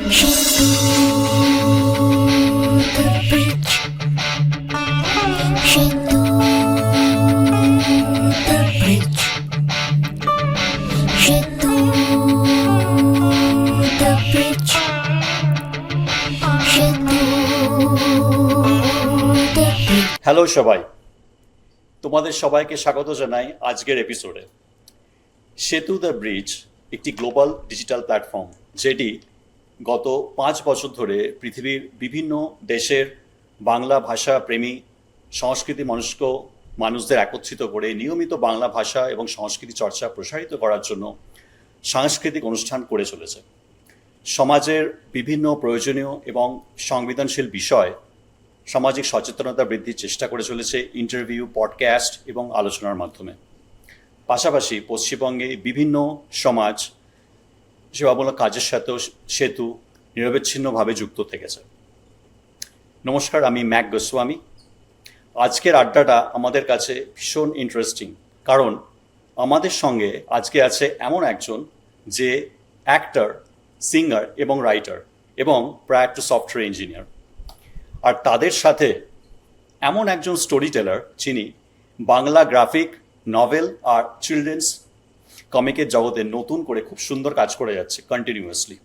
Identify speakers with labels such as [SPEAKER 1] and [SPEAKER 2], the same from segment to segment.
[SPEAKER 1] Hello সবাই, তোমাদের সবাইকে স্বাগত জানাই আজকের এপিসোডে। সেতু দ্য ব্রিজ একটি গ্লোবাল ডিজিটাল প্ল্যাটফর্ম যেটি গত 5 বছর ধরে পৃথিবীর বিভিন্ন দেশের বাংলা ভাষা প্রেমী সংস্কৃতি মনস্ক মানুষদের একত্রিত করে নিয়মিত বাংলা ভাষা এবং সংস্কৃতি চর্চা প্রসারিত করার জন্য সাংস্কৃতিক অনুষ্ঠান করে চলেছে। সমাজের বিভিন্ন প্রয়োজনীয় এবং সংবেদনশীল বিষয় সামাজিক সচেতনতা বৃদ্ধির চেষ্টা করে চলেছে ইন্টারভিউ, পডকাস্ট এবং আলোচনার মাধ্যমে। পাশাপাশি পশ্চিমবঙ্গে বিভিন্ন সমাজ সেবামূলক কাজের সাথেও সেতু নিরবিচ্ছিন্নভাবে যুক্ত থেকেছে। নমস্কার, আমি ম্যাক গোস্বামী। আজকের আড্ডাটা আমাদের কাছে ভীষণ ইন্টারেস্টিং, কারণ আমাদের সঙ্গে আজকে আছে এমন একজন যে অ্যাক্টর, সিঙ্গার এবং রাইটার এবং প্রায় টু সফটওয়্যার ইঞ্জিনিয়ার। আর তাদের সাথে এমন একজন স্টোরি টেলার যিনি বাংলা গ্রাফিক নভেল আর চিলড্রেন্স কমিকের জগতে নতুন করে খুব সুন্দর কাজ করে যাচ্ছে কন্টিনিউয়াসলি।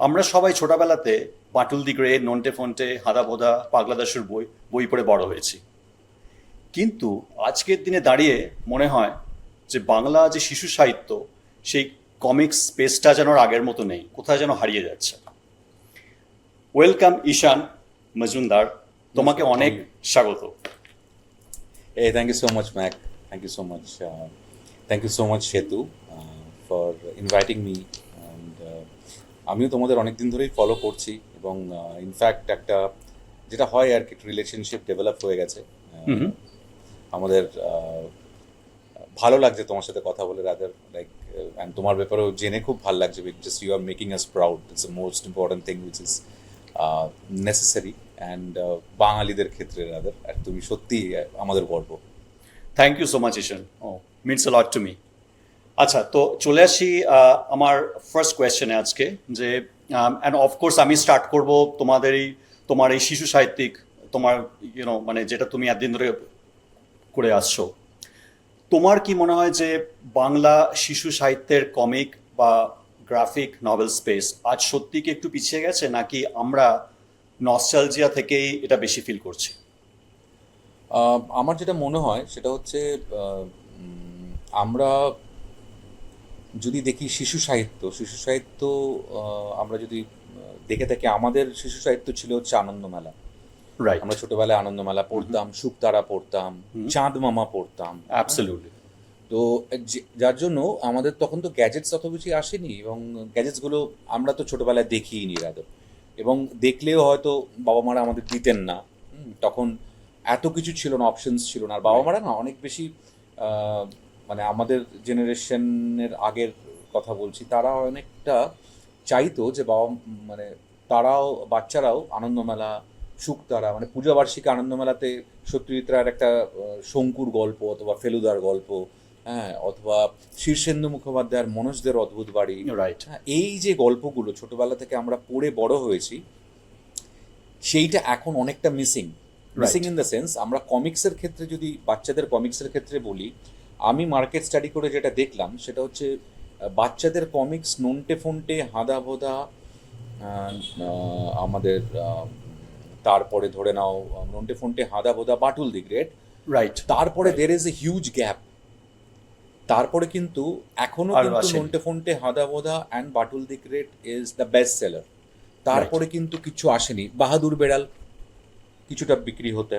[SPEAKER 1] আমরা সবাই ছোটবেলাতে বাটুল দি গ্রেট, নন্টে ফন্টে, হাদা ভোদা, পাগলা দাশুর বই পড়ে বড় হয়েছি। কিন্তু আজকের দিনে দাঁড়িয়ে মনে হয় যে বাংলা যে শিশু সাহিত্য, সেই কমিক্স স্পেসটা যেন আগের মতো নেই, কোথায় যেন হারিয়ে যাচ্ছে। ওয়েলকাম ঈশান মজুমদার, তোমাকে অনেক স্বাগত।
[SPEAKER 2] Hey, thank you so much, Mac. Thank you so much. Thank you so much, Shetu, for inviting me. And আমিও তোমাদের অনেক দিন ধরেই ফলো করছি এবং ইনফ্যাক্ট একটা যেটা হয় আর কি, রিলেশনশিপ ডেভেলপ হয়ে গেছে আমাদের। ভালো লাগছে তোমার সাথে কথা বলে, রাদার লাইক, অ্যান্ড তোমার ব্যাপারেও জেনে খুব ভালো লাগছে। Just you are making us proud. It's the most important thing which is necessary and বাঙালিদের ক্ষেত্রে রাদার। আর তুমি সত্যি আমাদের গর্ব।
[SPEAKER 1] Thank you so much Ishan, ও means a lot to me. আচ্ছা, তো চলে আসি আমার ফার্স্ট কোয়েশ্চেনে আজকে, যে অ্যান্ড অফকোর্স আমি স্টার্ট করব তোমার এই শিশু সাহিত্যিক, তোমার মানে যেটা তুমি এতদিন ধরে করে আসছো। তোমার কি মনে হয় যে বাংলা শিশু সাহিত্যের কমিক বা গ্রাফিক নভেল স্পেস আজ সত্যি কি একটু পিছিয়ে গেছে, নাকি আমরা নস্টালজিয়া থেকেই এটা বেশি ফিল করছি?
[SPEAKER 2] আমার যেটা মনে হয় সেটা হচ্ছে, আমরা যদি দেখি শিশু সাহিত্য আমরা যদি দেখে থাকি, আমাদের শিশু সাহিত্য ছিল হচ্ছে আনন্দমেলা।
[SPEAKER 1] রাইট,
[SPEAKER 2] আমরা ছোটবেলায় আনন্দমেলা পড়তাম, শুকতারা পড়তাম, চাঁদ মামা পড়তাম।
[SPEAKER 1] অ্যাবসলিউটলি।
[SPEAKER 2] তো যার জন্য আমাদের তখন তো গ্যাজেটস অত বেশি আসেনি, এবং গ্যাজেটসগুলো আমরা তো ছোটোবেলায় দেখিনি রাদর, এবং দেখলেও হয়তো বাবা মারা আমাদের দিতেন না। তখন এত কিছু ছিল না, অপশনস ছিল না। আর বাবা মারা না অনেক বেশি, মানে আমাদের জেনারেশনের আগের কথা বলছি, তারা অনেকটা চাইতো যে মানে বাচ্চারাও আনন্দমেলা, শুকতারা, মানে পূজাবার্ষিকী আনন্দমেলাতে সত্যজিৎ রায়ের একটা শঙ্কুর গল্প অথবা ফেলুদার গল্প, হ্যাঁ, অথবা শীর্ষেন্দু মুখোপাধ্যায়ের মনোজদের অদ্ভুত বাড়ি,
[SPEAKER 1] রাইট,
[SPEAKER 2] এই যে গল্পগুলো ছোটবেলা থেকে আমরা পড়ে বড় হয়েছি, সেইটা এখন অনেকটা মিসিং ইন দ্য সেন্স। আমরা কমিক্সের ক্ষেত্রে, যদি বাচ্চাদের কমিক্সের ক্ষেত্রে বলি, আমি মার্কেট স্টাডি করে যেটা দেখলাম সেটা হচ্ছে বাচ্চাদের কমিক্স নন্টে ফন্টে, হাদা ভোদা, আমাদের তারপরে ধরে নাও নন্টে ফন্টে, হাদা ভোদা, বাটুল দি গ্রেট,
[SPEAKER 1] রাইট।
[SPEAKER 2] তারপরে there is a huge gap. তারপরে কিন্তু এখনো কিন্তু Nonte Fonte, Hada Bhoda and Batul the great is the best seller. তারপরে কিন্তু কিছু আসেনি। বাহাদুর বেড়াল কিছুটা বিক্রি হতো।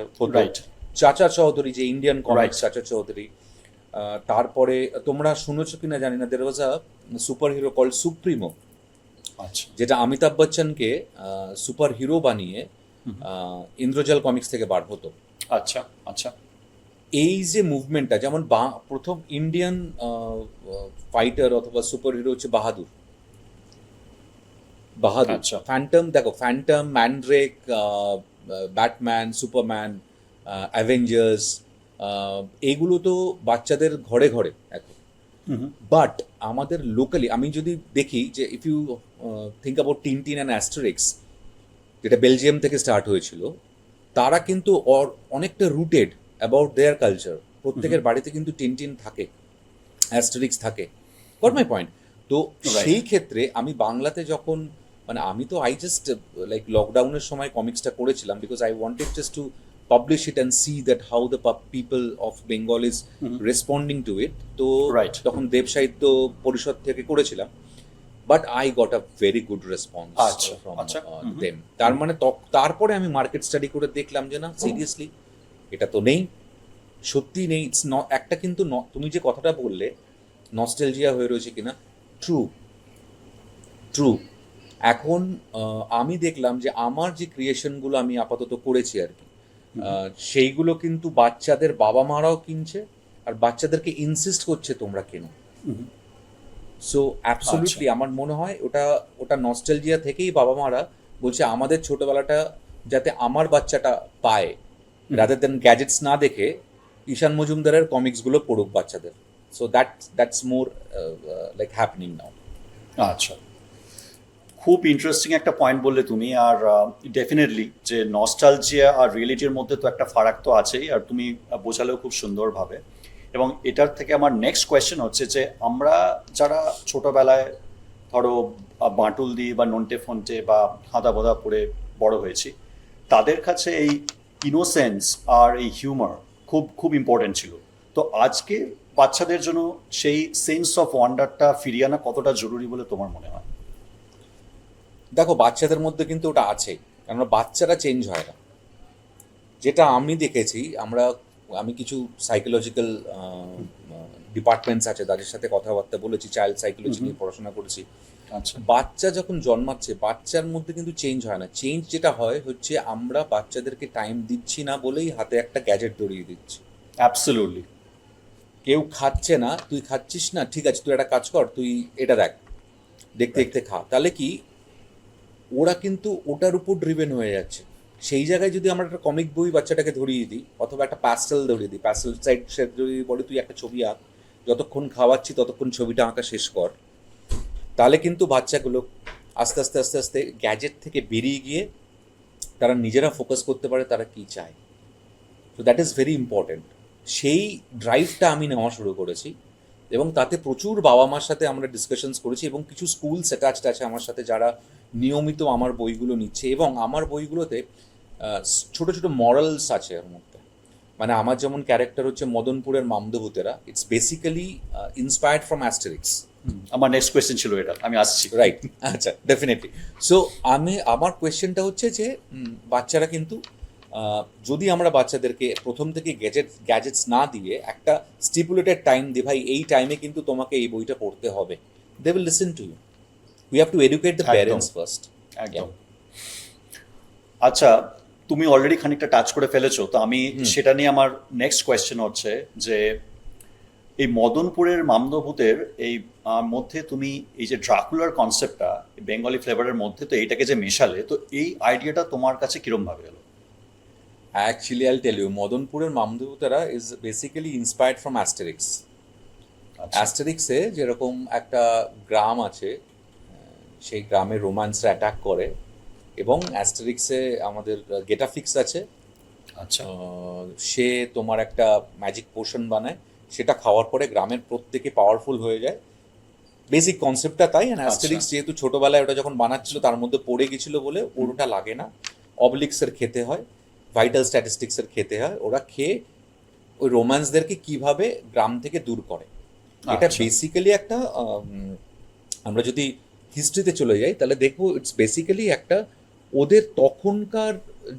[SPEAKER 2] চাচা চৌধুরী, যে ইন্ডিয়ান কমিক্স, চাচা চৌধুরী। তারপরে তোমরা শুনেছো কিনা জানি না, দের ওয়াজ আ সুপার হিরো কল্ড সুপ্রিমো, যেটা অমিতাভ বচ্চনকে সুপার হিরো বানিয়ে ইন্দ্রজাল কমিক্স থেকে বার হতো।
[SPEAKER 1] আচ্ছা, আচ্ছা।
[SPEAKER 2] এই যে মুভমেন্টটা, যেমন প্রথম ইন্ডিয়ান ফাইটার অথবা সুপার হিরো হচ্ছে বাহাদুর। ফ্যান্টম, দেখো, ফ্যান্টম, ম্যানড্রেক, ব্যাটম্যান, সুপারম্যান, অ্যাভেঞ্জার্স, এইগুলো তো বাচ্চাদের ঘরে ঘরে এখন। বাট আমাদের লোকালি আমি যদি দেখি যে if you think about Tintin and Asterix, যেটা বেলজিয়াম থেকে স্টার্ট হয়েছিল, তারা কিন্তু অনেকটা রুটেড অ্যাবাউট দেয়ার কালচার। প্রত্যেকের বাড়িতে কিন্তু টিনটিন থাকে, অ্যাস্টারিক্স থাকে। Goat my point? তো সেই ক্ষেত্রে আমি বাংলাতে যখন মানে আমি তো আই জাস্ট লাইক লকডাউনের সময় কমিক্সটা করেছিলাম because I wanted just to publish it and see that how the people of Bengal is responding to it. তো
[SPEAKER 1] Right.
[SPEAKER 2] তখন দেব সাহিত্য পরিষদ থেকে করেছিলাম, but I got a very good response
[SPEAKER 1] আচ্ছা,
[SPEAKER 2] ফ্রম
[SPEAKER 1] আচ্ছা।
[SPEAKER 2] দেম। তার মানে তারপরে আমি মার্কেট স্টাডি করে দেখলাম যে না, সিরিয়াসলি এটা তো নেই, সত্যি নেই। ইটস নট একটা, কিন্তু তুমি যে কথাটা বললে নস্টালজিয়া হয়ে রয়েছে কিনা, ট্রু ট্রু। এখন আমি দেখলাম যে আমার যে ক্রিয়েশনগুলো আমি আপাতত করেছি আর কি, সেইগুলো কিন্তু বাচ্চাদের বাবা মারাও কিনছে, আর বাচ্চাদেরকে ইনসিস্ট করছে তোমরা কেনো। সো অ্যাবসলিউটলি আমার মনে হয় ওটা ওটা নস্টালজিয়া থেকেই বাবা মারা বলছে আমাদের ছোটবেলাটা যাতে আমার বাচ্চাটা পায়, রাদার দেন গ্যাজেটস না দেখে ঈশান মজুমদারের কমিক্সগুলো পড়ুক বাচ্চাদের। So that's more like happening now.
[SPEAKER 1] আচ্ছা, খুব ইন্টারেস্টিং একটা পয়েন্ট বললে তুমি। আর ডেফিনেটলি যে নস্টালজিয়া আর রিয়েলিটির মধ্যে তো একটা ফারাক তো আছেই, আর তুমি বোঝালেও খুব সুন্দরভাবে। এবং এটার থেকে আমার নেক্সট কোয়েশ্চেন হচ্ছে যে আমরা যারা ছোটবেলায় ধরো বাঁটুল দি বা নন্টে ফন্টে বা হাঁদা বোদা পড়ে বড় হয়েছি, তাদের কাছে এই ইনোসেন্স আর এই হিউমার খুব খুব ইম্পর্টেন্ট ছিল। তো আজকে বাচ্চাদের জন্য সেই সেন্স অফ ওয়ান্ডারটা ফিরিয়ে আনা কতটা জরুরি বলে তোমার মনে হয়?
[SPEAKER 2] দেখো, বাচ্চাদের মধ্যে কিন্তু ওটা আছে, কেননা বাচ্চারা চেঞ্জ হয় না। যেটা আমি দেখেছি, আমি কিছু সাইকোলজিক্যাল ডিপার্টমেন্টস আছে তাদের সাথে কথাবার্তা বলেছি, চাইল্ড সাইকোলজি নিয়ে পড়াশোনা করেছি।
[SPEAKER 1] আচ্ছা,
[SPEAKER 2] বাচ্চা যখন জন্মাচ্ছে বাচ্চার মধ্যে কিন্তু চেঞ্জ হয় না। চেঞ্জ যেটা হয় হচ্ছে আমরা বাচ্চাদেরকে টাইম দিচ্ছি না বলেই হাতে একটা গ্যাজেট ধরিয়ে দিচ্ছি।
[SPEAKER 1] অ্যাবসলিউটলি।
[SPEAKER 2] কেউ খাচ্ছে না, তুই খাচ্ছিস না, ঠিক আছে তুই একটা কাজ কর, তুই এটা দেখ, দেখতে দেখতে খা। তাহলে কি ওরা কিন্তু ওটার উপর ড্রিভেন হয়ে যাচ্ছে। সেই জায়গায় যদি আমরা একটা কমিক বই বাচ্চাটাকে ধরিয়ে দিই, অথবা একটা প্যাস্টেল ধরিয়ে দিই, প্যাস্টেল সাইড সে যদি বলে তুই একটা ছবি আঁক, যতক্ষণ খাওয়াচ্ছি ততক্ষণ ছবিটা আঁকা শেষ কর, তাহলে কিন্তু বাচ্চাগুলো আস্তে আস্তে আস্তে আস্তে গ্যাজেট থেকে বেরিয়ে গিয়ে তারা নিজেরা ফোকাস করতে পারে তারা কী চায়। তো দ্যাট ইজ ভেরি ইম্পর্ট্যান্ট। সেই ড্রাইভটা আমি নেওয়া শুরু করেছি, এবং তাতে প্রচুর বাবা মার সাথে আমরা ডিসকাশনস করেছি, এবং কিছু স্কুলস অ্যাটাচড আছে আমার সাথে যারা নিয়মিত আমার বইগুলো নিচ্ছে। এবং আমার বইগুলোতে ছোটো ছোটো মরালস আছে এর মধ্যে। মানে আমার যেমন ক্যারেক্টার হচ্ছে মদনপুরের মামদভূতেরা, it's basically inspired from Asterix.
[SPEAKER 1] আমার নেক্সট কোয়েশ্চেন ছিল এটা, আমি আসছি।
[SPEAKER 2] রাইট, আচ্ছা, ডেফিনেটলি। সো আমার কোয়েশ্চেনটা হচ্ছে যে বাচ্চারা কিন্তু যদি আমরা বাচ্চাদেরকে প্রথম থেকে গ্যাজেটস না দিয়ে একটা স্টিপুলেটেড টাইম দিই, ভাই এই টাইমে কিন্তু তোমাকে এই বইটা পড়তে হবে, they will listen to you. We have to educate the parents first.
[SPEAKER 1] একদম। আচ্ছা, তুমি অলরেডি খানিকটা টাচ করে ফেলেছো, তো আমি সেটা নিয়ে আমার নেক্সট কোয়েশ্চেন হচ্ছে যে এই মদনপুরের মামদভূতের এই মধ্যে তুমি এই যে ড্রাকুলার কনসেপ্টটা বেঙ্গলি ফ্লেভারের মধ্যে, তো এইটাকে যে মেশালে, তো এই আইডিয়াটা তোমার কাছে কিরম ভাবে এলো?
[SPEAKER 2] অ্যাকচুয়ালি আইল টেল ইউ, মদনপুরের মামদভূতেরা is basically inspired from Asterix. অ্যাস্টেরিক্সে যেরকম একটা গ্রাম আছে, সেই গ্রামে রোম্যান্সরা অ্যাটাক করে, এবং অ্যাস্টেরিক্সে আমাদের গেটাফিক্স আছে।
[SPEAKER 1] আচ্ছা,
[SPEAKER 2] সে তোমার একটা ম্যাজিক পোশন বানায়, সেটা খাওয়ার পরে গ্রামের প্রত্যেকে পাওয়ারফুল হয়ে যায়। বেসিক কনসেপ্টটা তাই। অ্যাস্টেরিক্স যেহেতু ছোটোবেলায় ওটা যখন বানাচ্ছিল তার মধ্যে পড়ে গেছিল বলে ওর ওটা লাগে না। অবলিক্সের খেতে হয়, ভাইটাল স্ট্যাটিস্টিক্সের খেতে হয়, ওরা খেয়ে ওই রোম্যান্সদেরকে কিভাবে গ্রাম থেকে দূর করে। এটা বেসিক্যালি একটা আমরা যদি হিস্ট্রিতে চলে যাই তাহলে দেখবো ইটস বেসিক্যালি একটা ওদের তখনকার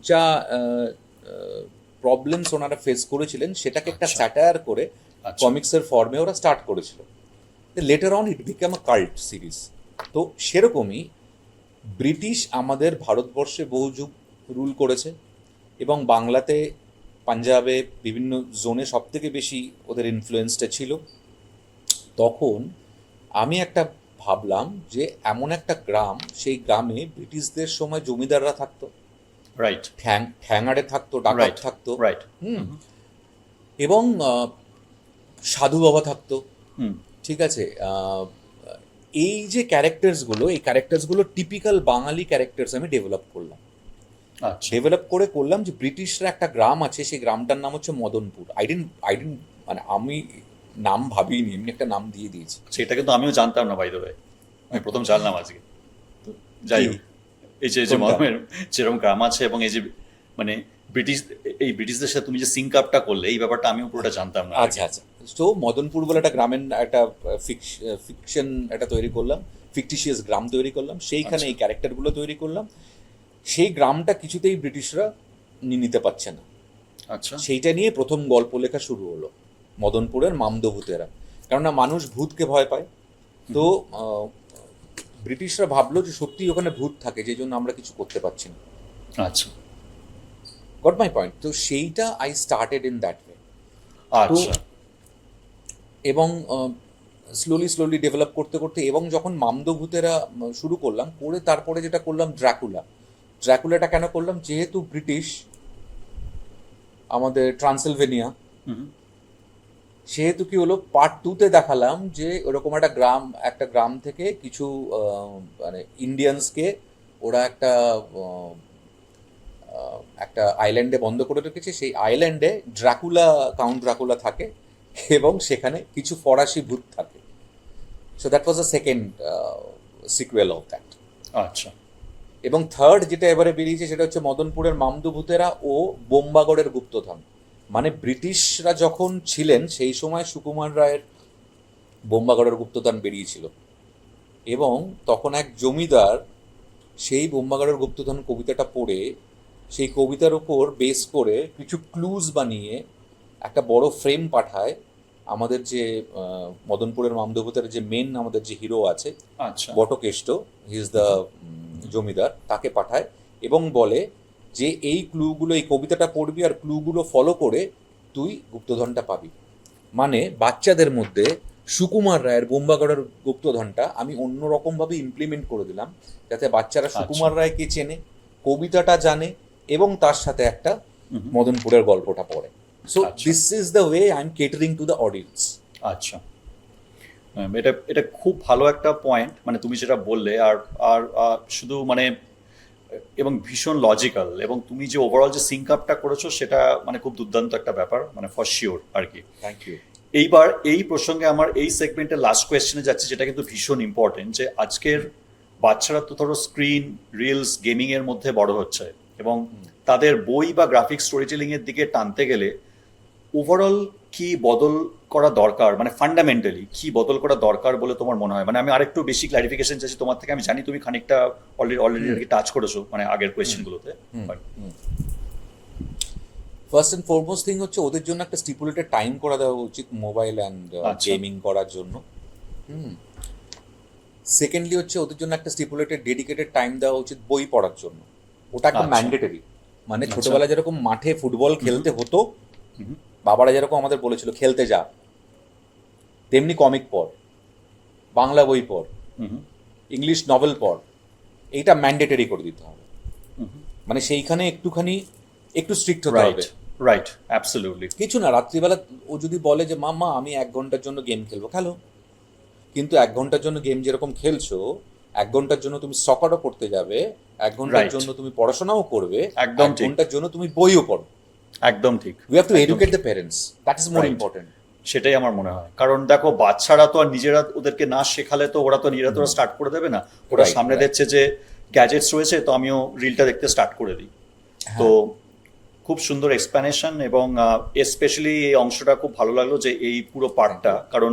[SPEAKER 2] যা প্রবলেমস ওনারা ফেস করেছিলেন সেটাকে একটা স্যাটায়ার করে কমিক্সের ফর্মে ওরা স্টার্ট করেছিল। Letter on it become a cult series. তো সেরকমই ব্রিটিশ আমাদের ভারতবর্ষে বহু যুগ রুল করেছে, এবং বাংলাতে পাঞ্জাবে বিভিন্ন জোনে সব থেকে বেশি ওদের ইনফ্লুয়েন্সটা ছিল। তখন আমি একটা ভাবলাম যে এমন একটা গ্রাম, সেই গ্রামে ব্রিটিশদের সময় জমিদাররা থাকতো,
[SPEAKER 1] রাইট,
[SPEAKER 2] ঠ্যাঙাড়ে থাকতো, ডাকাত থাকতো,
[SPEAKER 1] রাইট,
[SPEAKER 2] এবং সাধু বাবা থাকতো, ঠিক আছে। এই যে ক্যারেক্টার্সগুলো, এই ক্যারেক্টার্সগুলো টিপিক্যাল বাঙালি ক্যারেক্টার্স আমি ডেভেলপ করলাম।
[SPEAKER 1] আচ্ছা
[SPEAKER 2] ডেভেলপ করে করলাম যে ব্রিটিশরা একটা গ্রাম আছে, সেই গ্রামটার নাম হচ্ছে মদনপুর। আই ডিডন্ট মানে আমি নাম ভাবিনি, এমনি একটা নাম দিয়ে দিয়েছি।
[SPEAKER 1] সেটা কিন্তু আমিও জানতাম না, বাই দ্য ওয়ে, আমি প্রথম জানলাম আজকে। তো যাই
[SPEAKER 2] কি?
[SPEAKER 1] হোক, এই যে
[SPEAKER 2] কোনটা?
[SPEAKER 1] মদমের যেরকম গ্রাম আছে এবং এই যে মানে ব্রিটিশ, এই ব্রিটিশদের সাথে তুমি যে সিঙ্ক আপটা করলে, এই ব্যাপারটা আমিও পুরোটা জানতাম না
[SPEAKER 2] আচ্ছা আচ্ছা। তো মদনপুর বলে একটা গ্রামের একটা ফিকশন একটা তৈরি করলাম, ফিকটিশিয়াস গ্রাম তৈরি করলাম, সেইখানে
[SPEAKER 1] আচ্ছা
[SPEAKER 2] এই ক্যারেক্টারগুলো তৈরি করলাম। সেই গ্রামটা কিছুতেই ব্রিটিশরা নিতে পারছে না।
[SPEAKER 1] আচ্ছা
[SPEAKER 2] সেইটা নিয়ে প্রথম গল্প লেখা শুরু হলো, মদনপুরের মামদভূতেরা। কেননা মানুষ ভূতকে ভয় পায়। তো আহ, ব্রিটিশরা ভাবলো যে সত্যি ওখানে ভূত থাকে, যে জন্য আমরা কিছু করতে পারছি না।
[SPEAKER 1] আচ্ছা
[SPEAKER 2] গট মাই পয়েন্ট? তো সেইটা I started in that way. তো
[SPEAKER 1] আচ্ছা
[SPEAKER 2] এবং স্লোলি স্লোলি ডেভেলপ করতে করতে, এবং যখন মামদভূতেরা শুরু করলাম করে, তারপরে যেটা করলাম ড্রাকুলা। ড্রাকুলাটা কেন করলাম? যেহেতু ব্রিটিশ আমাদের ট্রান্সিলভেনিয়া,
[SPEAKER 1] হুম
[SPEAKER 2] সেহেতু কি হলো, পার্ট টুতে দেখালাম যে ওরকম একটা গ্রাম থেকে কিছু মানে ইন্ডিয়ানসকে ওরা আহ, একটা আইল্যান্ডে বন্ধ করে রেখেছে। সেই আইল্যান্ডে কাউন্ট ড্রাকুলা থাকে, এবং সেখানে কিছু ফরাসি ভূত থাকে। So that was a second sequel of that.
[SPEAKER 1] আচ্ছা
[SPEAKER 2] এবং থার্ড যেটা এবারে বেরিয়েছে সেটা হচ্ছে মদনপুরের মামদভূতেরা ও বোম্বাগড়ের গুপ্তধন। মানে ব্রিটিশরা যখন ছিলেন সেই সময় সুকুমার রায়ের বোম্বাগড়ের গুপ্তধন বেরিয়েছিল, এবং তখন এক জমিদার সেই বোম্বাগড়ের গুপ্তধন কবিতাটা পড়ে, সেই কবিতার উপর বেস করে কিছু ক্লুজ বানিয়ে একটা বড় ফ্রেম পাঠায় আমাদের যে মদনপুরের মামদভূতের যে মেন আমাদের যে হিরো আছে,
[SPEAKER 1] আচ্ছা
[SPEAKER 2] বটকেষ্ট, হি ইজ দ্য জমিদার, তাকে পাঠায় এবং বলে যে এই ক্লুগুলো, এই কবিতাটা পড়বি আর ক্লুগুলো ফলো করে তুই গুপ্তধনটা পাবি। মানে বাচ্চাদের মধ্যে সুকুমার রায়ের বোম্বাগড়ের গুপ্তধনটা আমি অন্যরকমভাবে ইমপ্লিমেন্ট করে দিলাম, যাতে বাচ্চারা সুকুমার রায়কে চেনে, কবিতাটা জানে, এবং তার সাথে একটা মদনপুরের গল্পটা পড়ে। সো
[SPEAKER 1] আচ্ছা
[SPEAKER 2] this is the way I am catering to the audience.
[SPEAKER 1] আচ্ছা এটা এটা খুব ভালো একটা পয়েন্ট, মানে তুমি যেটা বললে। আর আর শুধু মানে এবং ভীষণ লজিক্যাল, এবং তুমি যে ওভারঅল যে সিঙ্ক আপটা করেছো সেটা মানে খুব দুর্দান্ত একটা ব্যাপার, মানে ফর শিওর আর কি।
[SPEAKER 2] Thank you.
[SPEAKER 1] এইবার এই প্রসঙ্গে আমার এই সেগমেন্টের লাস্ট কোয়েশ্চেনে যাচ্ছে, যেটা কিন্তু ভীষণ ইম্পর্টেন্ট, যে আজকের বাচ্চারা তো ধরো স্ক্রিন, রিলস, গেমিং এর মধ্যে বড় হচ্ছে, এবং তাদের বই বা গ্রাফিক স্টোরি টেলিং এর দিকে টানতে গেলে ওভারঅল কি বদল করা দরকার, মানে ফান্ডামেন্টালি কি বদল করা দরকার বলে তোমার মনে হয়? মানে আমি আরেকটু বেশি ক্লারিফিকেশন চাইছি তোমার থেকে। আমি জানি তুমি খানিকটা অলরেডি আর কি টাচ করেছো মানে আগের কোয়েশ্চেনগুলোতে।
[SPEAKER 2] ফার্স্ট অ্যান্ড ফরমোস্ট থিং হচ্ছে ওদের জন্য একটা স্টিপুলেটেড টাইম করে দেওয়া উচিত মোবাইল অ্যান্ড
[SPEAKER 1] আচ্ছা।
[SPEAKER 2] গেমিং করার জন্য। সেকেন্ডলি হচ্ছে ওদের জন্য একটা স্টিপুলেটেড ডেডিকেটেড টাইম দেওয়া উচিত বই পড়ার জন্য। ওটা একটা
[SPEAKER 1] আচ্ছা।
[SPEAKER 2] ম্যান্ডেটরি। মানে
[SPEAKER 1] আচ্ছা।
[SPEAKER 2] ছোটবেলায় যেরকম মাঠে ফুটবল খেলতে হতো,
[SPEAKER 1] হুম।
[SPEAKER 2] বাবারা যেরকম আমাদের বলেছিল খেলতে যা, তেমনি কমিক পড়, বাংলা বই পড়,
[SPEAKER 1] হুম
[SPEAKER 2] ইংলিশ নভেল পড়, এইটা ম্যান্ডেটরি করে দিতে হবে।
[SPEAKER 1] হুম
[SPEAKER 2] মানে সেইখানে একটু স্ট্রিক্ট হতে
[SPEAKER 1] রাইট
[SPEAKER 2] হবে।
[SPEAKER 1] Right absolutely.
[SPEAKER 2] কিছু না, রাত্রিবেলা ও যদি বলে যে মাম্মা আমি 1 ঘন্টার জন্য গেম খেলবো, খেলো। কিন্তু 1 ঘন্টার জন্য গেম যেরকম খেলছো, 1 ঘন্টার জন্য তুমি সকারও করতে যাবে, 1 ঘন্টার
[SPEAKER 1] Right.
[SPEAKER 2] জন্য তুমি পড়াশোনাও করবে,
[SPEAKER 1] একদম ঠিক।
[SPEAKER 2] 1 ঘন্টার জন্য তুমি বইও পড়ো।
[SPEAKER 1] একদম ঠিক।
[SPEAKER 2] উই হ্যাভ টু
[SPEAKER 1] একদম
[SPEAKER 2] এডুকেট
[SPEAKER 1] ঠিক।
[SPEAKER 2] The parents, that is more
[SPEAKER 1] Right.
[SPEAKER 2] Important.
[SPEAKER 1] সেটাই আমার মনে হয়, কারণ দেখো বাচ্চারা তো আর নিজেরা ওদেরকে না শেখালে তো ওরা তো নিজেরা তো স্টার্ট করে দেবে না। ওরা
[SPEAKER 2] Right,
[SPEAKER 1] সামনে
[SPEAKER 2] right.
[SPEAKER 1] দেখছে যে গ্যাজেটস রয়েছে, তো আমিও রিলটা দেখতে স্টার্ট করে দিই। তো খুব সুন্দর এক্সপ্লানেশন, এবং স্পেশালি এই অংশটা খুব ভালো লাগলো, যে এই পুরো পার্টটা, কারণ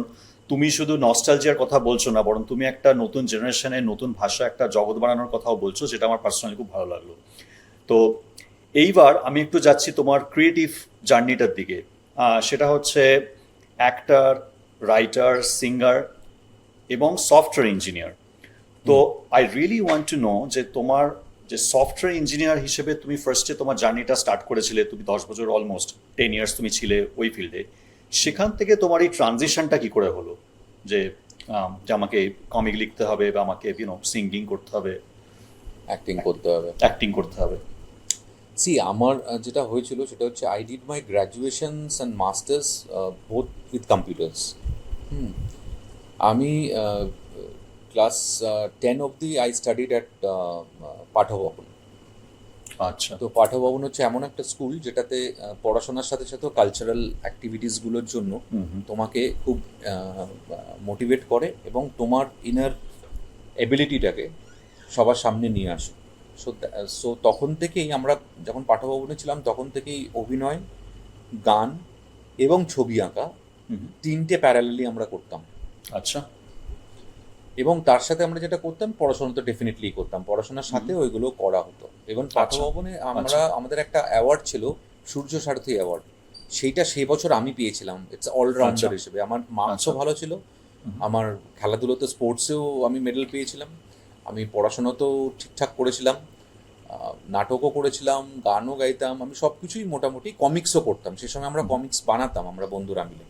[SPEAKER 1] তুমি শুধু নস্টালজিয়ার কথা বলছো না, বরং তুমি একটা নতুন জেনারেশনের নতুন ভাষা, একটা জগৎ বানানোর কথাও বলছো, যেটা আমার পার্সোনালি খুব ভালো লাগলো। তো এইবার আমি একটু যাচ্ছি তোমার ক্রিয়েটিভ জার্নিটার দিকে। সেটা হচ্ছে অ্যাক্টর, রাইটার, সিঙ্গার এবং সফটওয়্যার ইঞ্জিনিয়ার। তো I really want to know যে তোমার যে সফটওয়্যার ইঞ্জিনিয়ার হিসেবে তুমি ফার্স্টে তোমার জার্নিটা স্টার্ট করেছিলে, তুমি 10 বছর, অলমোস্ট 10 ইয়ার্স তুমি ছিলে ওই ফিল্ডে। সেখান থেকে তোমার এই ট্রানজিশনটা কি করে হলো, যে যে আমাকে কমিক লিখতে হবে, বা আমাকে সিঙ্গিং করতে হবে,
[SPEAKER 2] অ্যাক্টিং করতে হবে।
[SPEAKER 1] অ্যাক্টিং করতে হবে?
[SPEAKER 2] সি আমার যেটা হয়েছিল সেটা হচ্ছে I did my graduations and masters both with computers. আমি ক্লাস 10 অবধি আই স্টাডিড অ্যাট পাঠভবন।
[SPEAKER 1] আচ্ছা।
[SPEAKER 2] তো পাঠভবন হচ্ছে এমন একটা স্কুল যেটাতে পড়াশোনার সাথে সাথেও কালচারাল অ্যাক্টিভিটিসগুলোর জন্য তোমাকে খুব মোটিভেট করে এবং তোমার ইনার এবিলিটিটাকে সবার সামনে নিয়ে আসে। সো তখন থেকেই আমরা যখন পাঠভবনে ছিলাম তখন থেকেই অভিনয়, গান এবং ছবি আঁকা তিনটে প্যারালালি আমরা করতাম।
[SPEAKER 1] আচ্ছা।
[SPEAKER 2] এবং তার সাথে আমরা যেটা করতাম, পড়াশোনা তো ডেফিনেটলি করতাম, পড়াশোনার সাথে ওইগুলো করা হতো। এবং পাঠভবনে আমরা আমাদের একটা অ্যাওয়ার্ড ছিল, সূর্য সারথী অ্যাওয়ার্ড। সেইটা সেই বছর আমি পেয়েছিলাম। ইটস অলরাউন্ডার
[SPEAKER 1] আচ্ছা।
[SPEAKER 2] হিসেবে। আমার মার্কসও ভালো ছিল, আমার খেলাধুলোতে স্পোর্টসেও আমি মেডেল পেয়েছিলাম, আমি পড়াশোনাতেও ঠিকঠাক করেছিলাম, নাটকও করেছিলাম, গানও গাইতাম, আমি সব কিছুই মোটামুটি, কমিক্সও করতাম। সে সময় আমরা কমিক্স বানাতাম আমরা বন্ধুরা মিলে।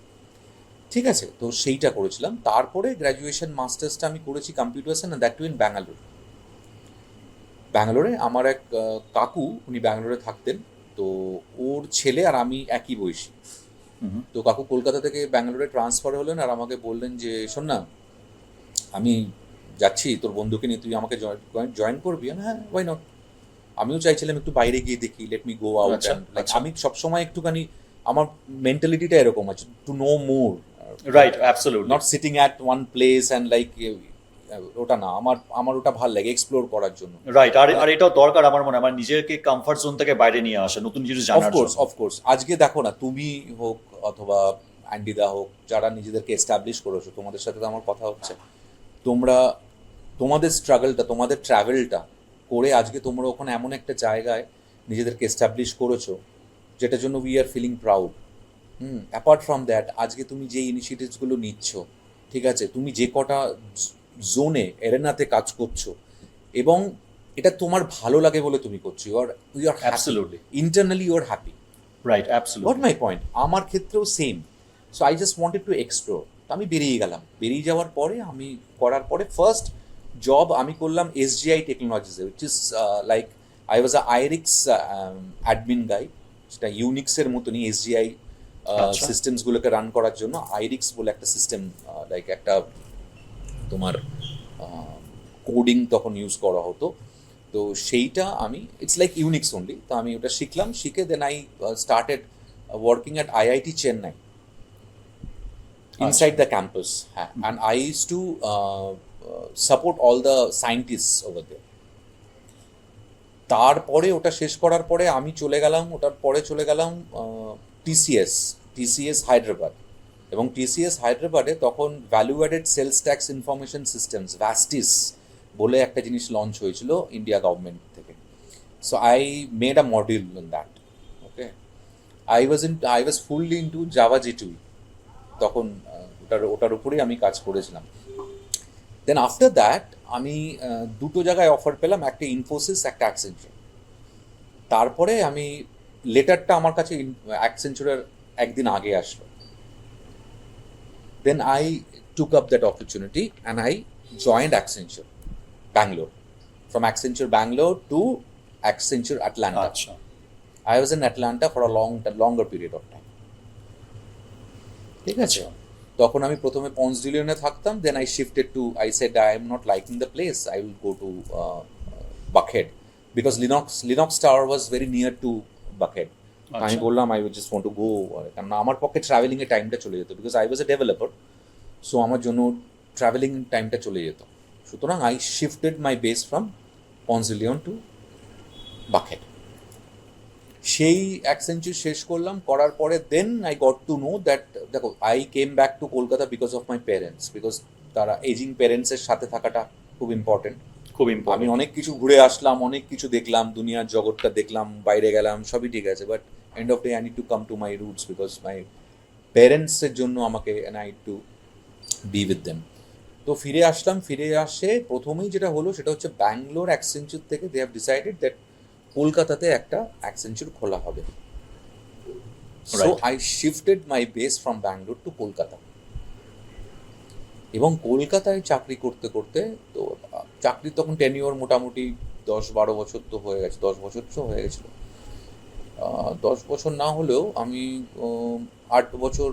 [SPEAKER 2] ঠিক আছে, তো সেইটা করেছিলাম। তারপরে গ্র্যাজুয়েশন মাস্টার্সটা আমি করেছি computer science, that too in Bangalore. ব্যাঙ্গালোরে আমার এক কাকু, উনি ব্যাঙ্গালোরে থাকতেন। তো ওর ছেলে আর আমি একই বয়সী। তো কাকু কলকাতা থেকে ব্যাঙ্গালোরে ট্রান্সফার হলেন আর আমাকে বললেন যে, শোন না, আমি যাচ্ছি তোর বন্ধুকে নিয়ে, তুই আমাকে জয়েন করবি? হ্যাঁ, ওয়াই নট। আমিও চাইছিলাম একটু বাইরে গিয়ে দেখি, লেট মি গো আউট।
[SPEAKER 1] আচ্ছা,
[SPEAKER 2] লাইক
[SPEAKER 1] আচ্ছা।
[SPEAKER 2] আমি সবসময় একটুখানি, আমার মেন্টালিটিটা এরকম আছে, to know more,
[SPEAKER 1] right, absolutely.
[SPEAKER 2] Not sitting at one place and like, ওটা না, আমার ওটা ভাল লাগে এক্সপ্লোর করার জন্য।
[SPEAKER 1] রাইট, আর এটাও দরকার আমার মনে হয়, আমার নিজেকে কমফর্ট জোন থেকে বাইরে নিয়ে আসা, নতুন কিছু জানার
[SPEAKER 2] অফকোর্স
[SPEAKER 1] জন্য।
[SPEAKER 2] অফকোর্স আজকে দেখো না, তুমি হোক অথবা অ্যান্ডিদা হোক, যারা নিজেদেরকে এস্টাবলিশ করেছো, তোমাদের সাথে তো আমার কথা হচ্ছে, তোমরা তোমাদের স্ট্রাগলটা, তোমাদের ট্রাভেলটা করে আজকে তোমরা ওখানে এমন একটা জায়গায় নিজেদেরকে এস্টাবলিশ করেছো, যেটার জন্য we are feeling proud. Apart from that, আজকে তুমি যে ইনিশিয়েটিভসগুলো নিচ্ছ, ঠিক আছে, তুমি যে কটা জোনে এরেনাতে কাজ করছো, এবং এটা তোমার ভালো লাগে বলে তুমি করছো, you are
[SPEAKER 1] Absolutely.
[SPEAKER 2] Internally you are happy.
[SPEAKER 1] Right,
[SPEAKER 2] got
[SPEAKER 1] absolutely.
[SPEAKER 2] My point? আমার ক্ষেত্রেও same. So I just wanted to explore. তো আমি বেরিয়ে গেলাম। বেরিয়ে যাওয়ার পরে, আমি করার পরে ফার্স্ট জব আমি করলাম এসজিআই টেকনোলজিসে, which is like, I was a IRIX admin guy. সেটা ইউনিক্সের মতনই, এসজিআই
[SPEAKER 1] আচ্ছা।
[SPEAKER 2] সিস্টেমসগুলোকে রান করার জন্য আইরিক্স বলে একটা সিস্টেম, লাইক একটা তোমার কোডিং তখন ইউজ করা হতো। তো সেইটা আমি, ইটস লাইক ইউনিক্স অনলি। তো আমি ওটা শিখলাম, শিখে then I started working at IIT Chennai, inside the campus. হ্যাঁ, and I use to support all the scientist over there. তারপরে ওটা শেষ করার পরে আমি চলে গেলাম, ওটার পরে চলে গেলাম টিসিএস হায়দ্রাবাদ। এবং টিসিএস হায়দ্রাবাদে তখন value added sales tax information systems, ভ্যাস্টিস বলে একটা জিনিস লঞ্চ হয়েছিল ইন্ডিয়া গভর্নমেন্ট থেকে। So I made a module in that. Okay, I was fully into Java J2. তখন ওটার উপরেই আমি কাজ করেছিলাম। দেন আফটার দ্যাট আমি দুটো জায়গায় অফার পেলাম, একটা ইনফোসিস, একটা অ্যাকসেঞ্চার। তারপরে আমি, লেটারটা আমার কাছে অ্যাকসেঞ্চারের একদিন আগে আসলো। Then I took up that opportunity and I joined Accenture Bangalore. From Accenture Bangalore to Accenture Atlanta.
[SPEAKER 1] আচ্ছা।
[SPEAKER 2] I was in Atlanta for a longer period of time. ঠিক আছে, তখন আমি প্রথমে পন্স ডিলিয়নে থাকতাম, then I shifted to, I said I am not liking the place, I will go to Buckhead, because Lenox tower was very near to Buckhead. আমি বললাম I just want to go, কারণ আমার পক্ষে ট্রাভেলিংয়ের টাইমটা চলে যেত, because I was a developer. So আমার জন্য ট্রাভেলিং টাইমটা চলে যেত। সুতরাং I shifted my base from Ponce de Leon to Buckhead. সেই অ্যাকসেঞ্চুর শেষ করলাম, করার পরে then I got to know that, দেখো, I came back to Kolkata because of my parents, because তারা এজিং প্যারেন্টসের সাথে থাকাটা খুব ইম্পর্টেন্ট।
[SPEAKER 1] খুব
[SPEAKER 2] আমি
[SPEAKER 1] ইম্পর্টেন্ট।
[SPEAKER 2] অনেক কিছু ঘুরে আসলাম, অনেক কিছু দেখলাম, দুনিয়ার জগৎটা দেখলাম, বাইরে গেলাম, সবই ঠিক আছে, but end of day I need to come to my roots, because my প্যারেন্টসের জন্য আমাকে I need to be with them. তো ফিরে আসলাম। ফিরে আসে প্রথমেই যেটা হলো সেটা হচ্ছে, ব্যাঙ্গালোর অ্যাকসেঞ্চুর থেকে দে হ্যাভ ডিসাইডেড দ্যাট কলকাতাতে একটা অ্যাকসেঞ্চুর খোলা হবে। So
[SPEAKER 1] Right.
[SPEAKER 2] I shifted my base from Bangalore to Kolkata. এবং কলকাতায় চাকরি করতে করতে, তো চাকরি তখন টেনিওর মোটামুটি 10-12 বছর তো হয়ে গেছে, 10 বছর তো হয়ে গেছিলো। 10 বছর না হলেও আমি 8 বছর,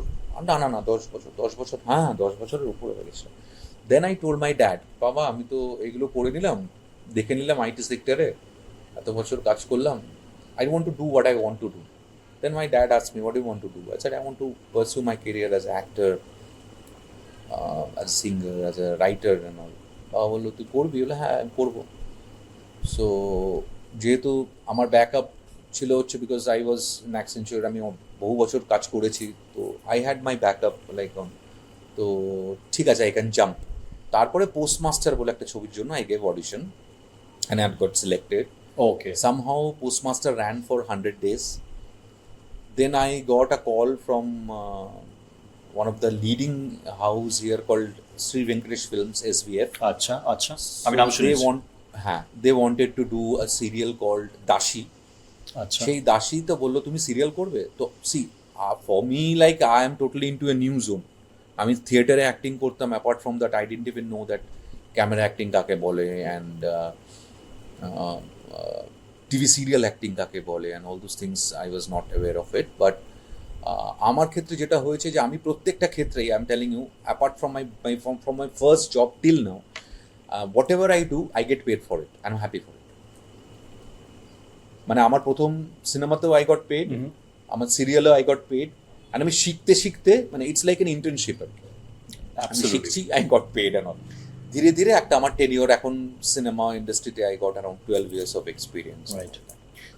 [SPEAKER 2] না 10 বছর, হ্যাঁ 10 বছরের উপরে হয়ে গেছে। Then I told my dad, বাবা আমি তো এগুলো করে নিলাম, দেখে নিলাম আইটি সেক্টরে এত বছর কাজ করলাম, I want to do what I want to do. Then my dad asked me what you want to do. I said I want to pursue my career as actor, as a singer, as a writer and all. বাবা বললো তুই করবি? বলে হ্যাঁ আমি করবো। So যেহেতু আমার ব্যাকআপ ছিল হচ্ছে because I was in Accenture, আমি বহু বছর কাজ করেছি, তো I had my backup like on, তো ঠিক আছে আই ক্যান জাম্প। তারপরে পোস্টমাস্টার বলে একটা ছবির জন্য I gave audition and I got selected.
[SPEAKER 1] Okay.
[SPEAKER 2] Somehow Postmaster ran for 100 days. Then I got a call from one of the leading house here called Sri Venkatesh Films, SVF.
[SPEAKER 1] আচ্ছা আচ্ছা, আমি নাম
[SPEAKER 2] So they
[SPEAKER 1] শুনেছি।
[SPEAKER 2] want, হ্যাঁ they wanted to do a serial called Dashi.
[SPEAKER 1] আচ্ছা।
[SPEAKER 2] সেই দাসী তো বললো তুমি সিরিয়াল করবে, তো see for me like I am totally into a new zone. আমি থিয়েটারে অ্যাক্টিং করতাম, apart from that I didn't even know that camera acting কাকে বলে অ্যান্ড টিভি সিরিয়াল অ্যাক্টিং কাকে বলে and all those things I was not aware of it. But আমার ক্ষেত্রে যেটা হয়েছে যে আমি প্রত্যেকটা ক্ষেত্রেই I am telling you, apart from from my first job till now, whatever I do I get paid for it, I am happy for it. মানে আমার প্রথম সিনেমাতেও আই গট পেড, আমার সিরিয়ালেও আই গট পেড, আর আমি শিখতে শিখতে মানে ইটস লাইক এন ইন্টার্নশিপ আর কি। আমি শিখছি, I got paid and all. ধীরে ধীরে একটা আমার টেনিওর এখন সিনেমা ইন্ডাস্ট্রিতে I got around 12 years of experience.
[SPEAKER 1] Right.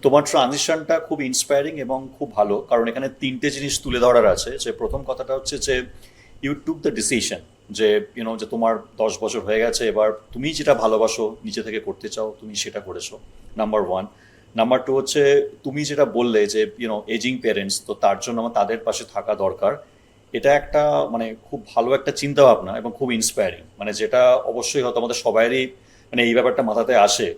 [SPEAKER 1] তোমার ট্রানজিশনটা খুব ইন্সপায়ারিং এবং খুব ভালো, কারণ এখানে তিনটে জিনিস তুলে ধরার আছে। যে প্রথম কথাটা হচ্ছে যে ইউ টুক দ্য ডিসিশন, যে যে তোমার 10 বছর হয়ে গেছে, এবার তুমি যেটা ভালোবাসো নিজে থেকে করতে চাও, তুমি সেটা করেছো, নাম্বার ওয়ান। নাম্বার টু হচ্ছে তুমি যেটা বললে যে এজিং পেরেন্টস, তো তার জন্য আমার তাদের পাশে থাকা দরকার। এটা একটা মানে খুব ভালো একটা চিন্তা ভাবনা এবং খুব ইন্সপায়ারিং, মানে যেটা অবশ্যই হয়তো আমাদের সবারই মানে এই ব্যাপারটা মাথাতে আসে।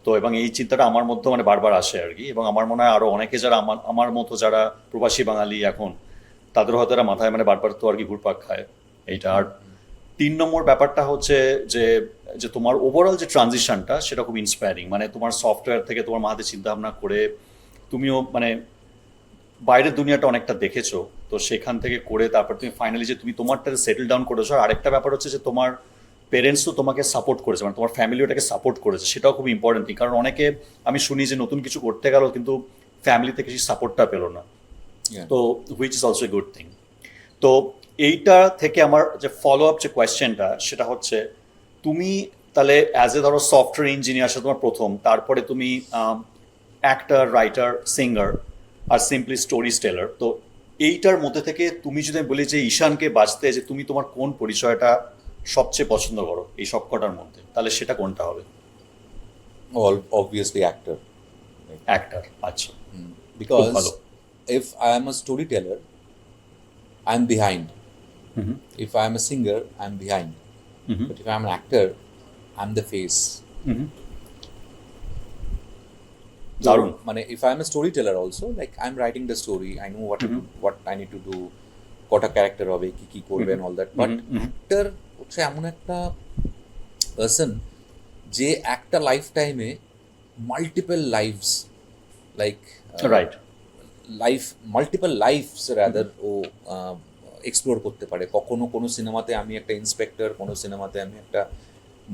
[SPEAKER 1] তো এবং এই চিন্তাটা আমার মধ্যে মানে বারবার আসে আর কি, এবং আমার মনে হয় আরো অনেকে যারা আমার আমার মতো যারা প্রবাসী বাঙালি এখন, তাদের হয়তো এরা মাথায় মানে বারবার তো আর কি ঘুরপাক খায় এইটা। আর 3 নম্বর ব্যাপারটা হচ্ছে যে যে তোমার ওভারঅল যে ট্রানজিশনটা সেটা খুব ইন্সপায়ারিং, মানে তোমার সফটওয়্যার থেকে তোমার মাথাতে চিন্তা ভাবনা করে তুমিও মানে বাইরের দুনিয়াটা অনেকটা দেখেছো, তো সেখান থেকে করে তারপর তুমি ফাইনালি যে তুমি তোমারটাতে সেটেল ডাউন করেছো। আর আরেকটা ব্যাপার হচ্ছে যে তোমার পেরেন্টসও তোমাকে সাপোর্ট করেছে, মানে তোমার ফ্যামিলি ওটাকে সাপোর্ট করেছে, সেটাও খুব ইম্পর্টেন্ট থিং। কারণ অনেকে আমি শুনি যে নতুন কিছু করতে গেল কিন্তু ফ্যামিলি থেকে সেই সাপোর্টটা পেলো না, তো which is also a good thing. তো এইটা থেকে আমার যে ফলো আপ যে কোয়েশ্চেনটা সেটা হচ্ছে, তুমি তাহলে অ্যাজ এ ধরো সফটওয়্যার ইঞ্জিনিয়ার সে তোমার প্রথম, তারপরে তুমি অ্যাক্টর, রাইটার, সিঙ্গার আর সিম্পলি স্টোরি টেলার। তো এইটার মধ্যে থেকে তুমি যদি আমি বলি যে ঈশানকে বাঁচতে, যে তুমি তোমার কোন পরিচয়টা সবচেয়ে পছন্দ করো এই সবকটার মধ্যে, তাহলে সেটা কোনটা হবে?
[SPEAKER 2] Obviously actor.
[SPEAKER 1] অ্যাক্টর। আচ্ছা।
[SPEAKER 2] Because
[SPEAKER 1] ভালো।
[SPEAKER 2] if I am a storyteller, I'm behind. If I am a singer, I'm behind. But if I'm an actor, I'm the face.
[SPEAKER 1] দারুণ।
[SPEAKER 2] মানে if I'm a storyteller also, like I'm writing the story, I know what I need to do, কটা character হবে, কি কি করবে and all that. But actor হচ্ছে এমন একটা পার্সন যে একটা লাইফ টাইমে multiple lives, like
[SPEAKER 1] right,
[SPEAKER 2] multiple lifes rather ও এক্সপ্লোর করতে পারে। কখনো কোনো সিনেমাতে আমি একটা ইন্সপেক্টর, কোনো সিনেমাতে আমি একটা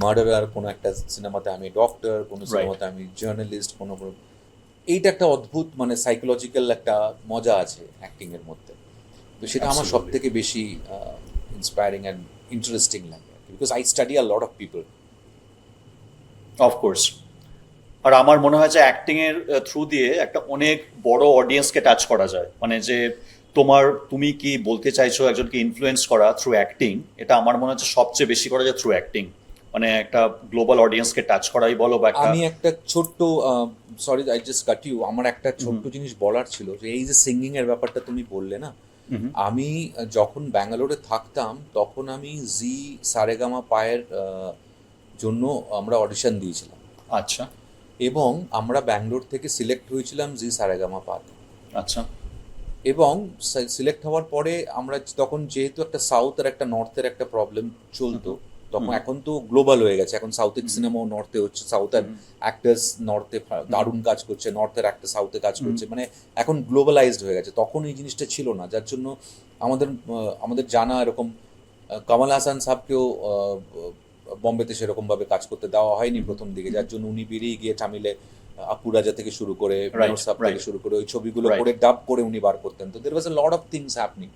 [SPEAKER 2] মার্ডারার, কোনো একটা সিনেমাতে আমি ডক্টর, কোনো সিনেমাতে আমি জার্নালিস্ট, কোনো এইটা একটা অদ্ভুত মানে সাইকোলজিক্যাল একটা মজা আছে অ্যাক্টিংয়ের মধ্যে। তো সেটা আমার সব থেকে বেশি ইন্সপায়ারিং অ্যান্ড ইন্টারেস্টিং লাগে, because I study a lot of people.
[SPEAKER 1] Of course. আর আমার মনে হয় যে অ্যাক্টিং এর থ্রু দিয়ে একটা অনেক বড় অডিয়েন্সকে টাচ করা যায়, মানে যে তুমি কি বলতে চাইছো একজনকে ইনফ্লুয়েন্স করা থ্রু অ্যাক্টিং, এটা আমার মনে হচ্ছে সবচেয়ে বেশি করা যায় থ্রু অ্যাক্টিং, মানে একটা গ্লোবাল অডিয়েন্সকে টাচ করাই বলো বা একটা।
[SPEAKER 2] আমি একটা ছোট্ট, sorry I just cut you, আমার একটা ছোট্ট জিনিস বলার ছিল যে এই যে সিঙ্গিং এর ব্যাপারটা তুমি বললে না, আমি যখন ব্যাঙ্গালোরে থাকতাম তখন আমি জি সারেগামা পায়ের জন্য আমরা অডিশন দিয়েছিলাম।
[SPEAKER 1] আচ্ছা।
[SPEAKER 2] এবং আমরা ব্যাঙ্গালোর থেকে সিলেক্ট হয়েছিলাম জি সারেগামা পাতে।
[SPEAKER 1] আচ্ছা।
[SPEAKER 2] এবং সিলেক্ট হওয়ার পরে আমরা তখন যেহেতু একটা সাউথ আর একটা নর্থের একটা প্রবলেম চলতো, তখন এখন তো গ্লোবাল হয়ে গেছে, এখন সাউথের সিনেমাও নর্থে হচ্ছে, সাউথের অ্যাক্টার্স নর্থে দারুণ কাজ করছে, নর্থের অ্যাক্টার সাউথে কাজ করছে, মানে এখন গ্লোবালাইজড হয়ে গেছে। তখন এই জিনিসটা ছিল না, যার জন্য আমাদের জানা এরকম কমল হাসান সাহেবকেও বম্বেতে সেরকমভাবে কাজ করতে দেওয়া হয়নি প্রথম দিকে, যার জন্য উনি বেরিয়ে গিয়ে তামিলে আপু রাজা থেকে শুরু করে মেয়র সাহেব থেকে শুরু করে ওই ছবিগুলো করে ডাব করে উনি বার করতেন। তো দের ওয়াজ এ লট অফ থিংস হ্যাপনিং।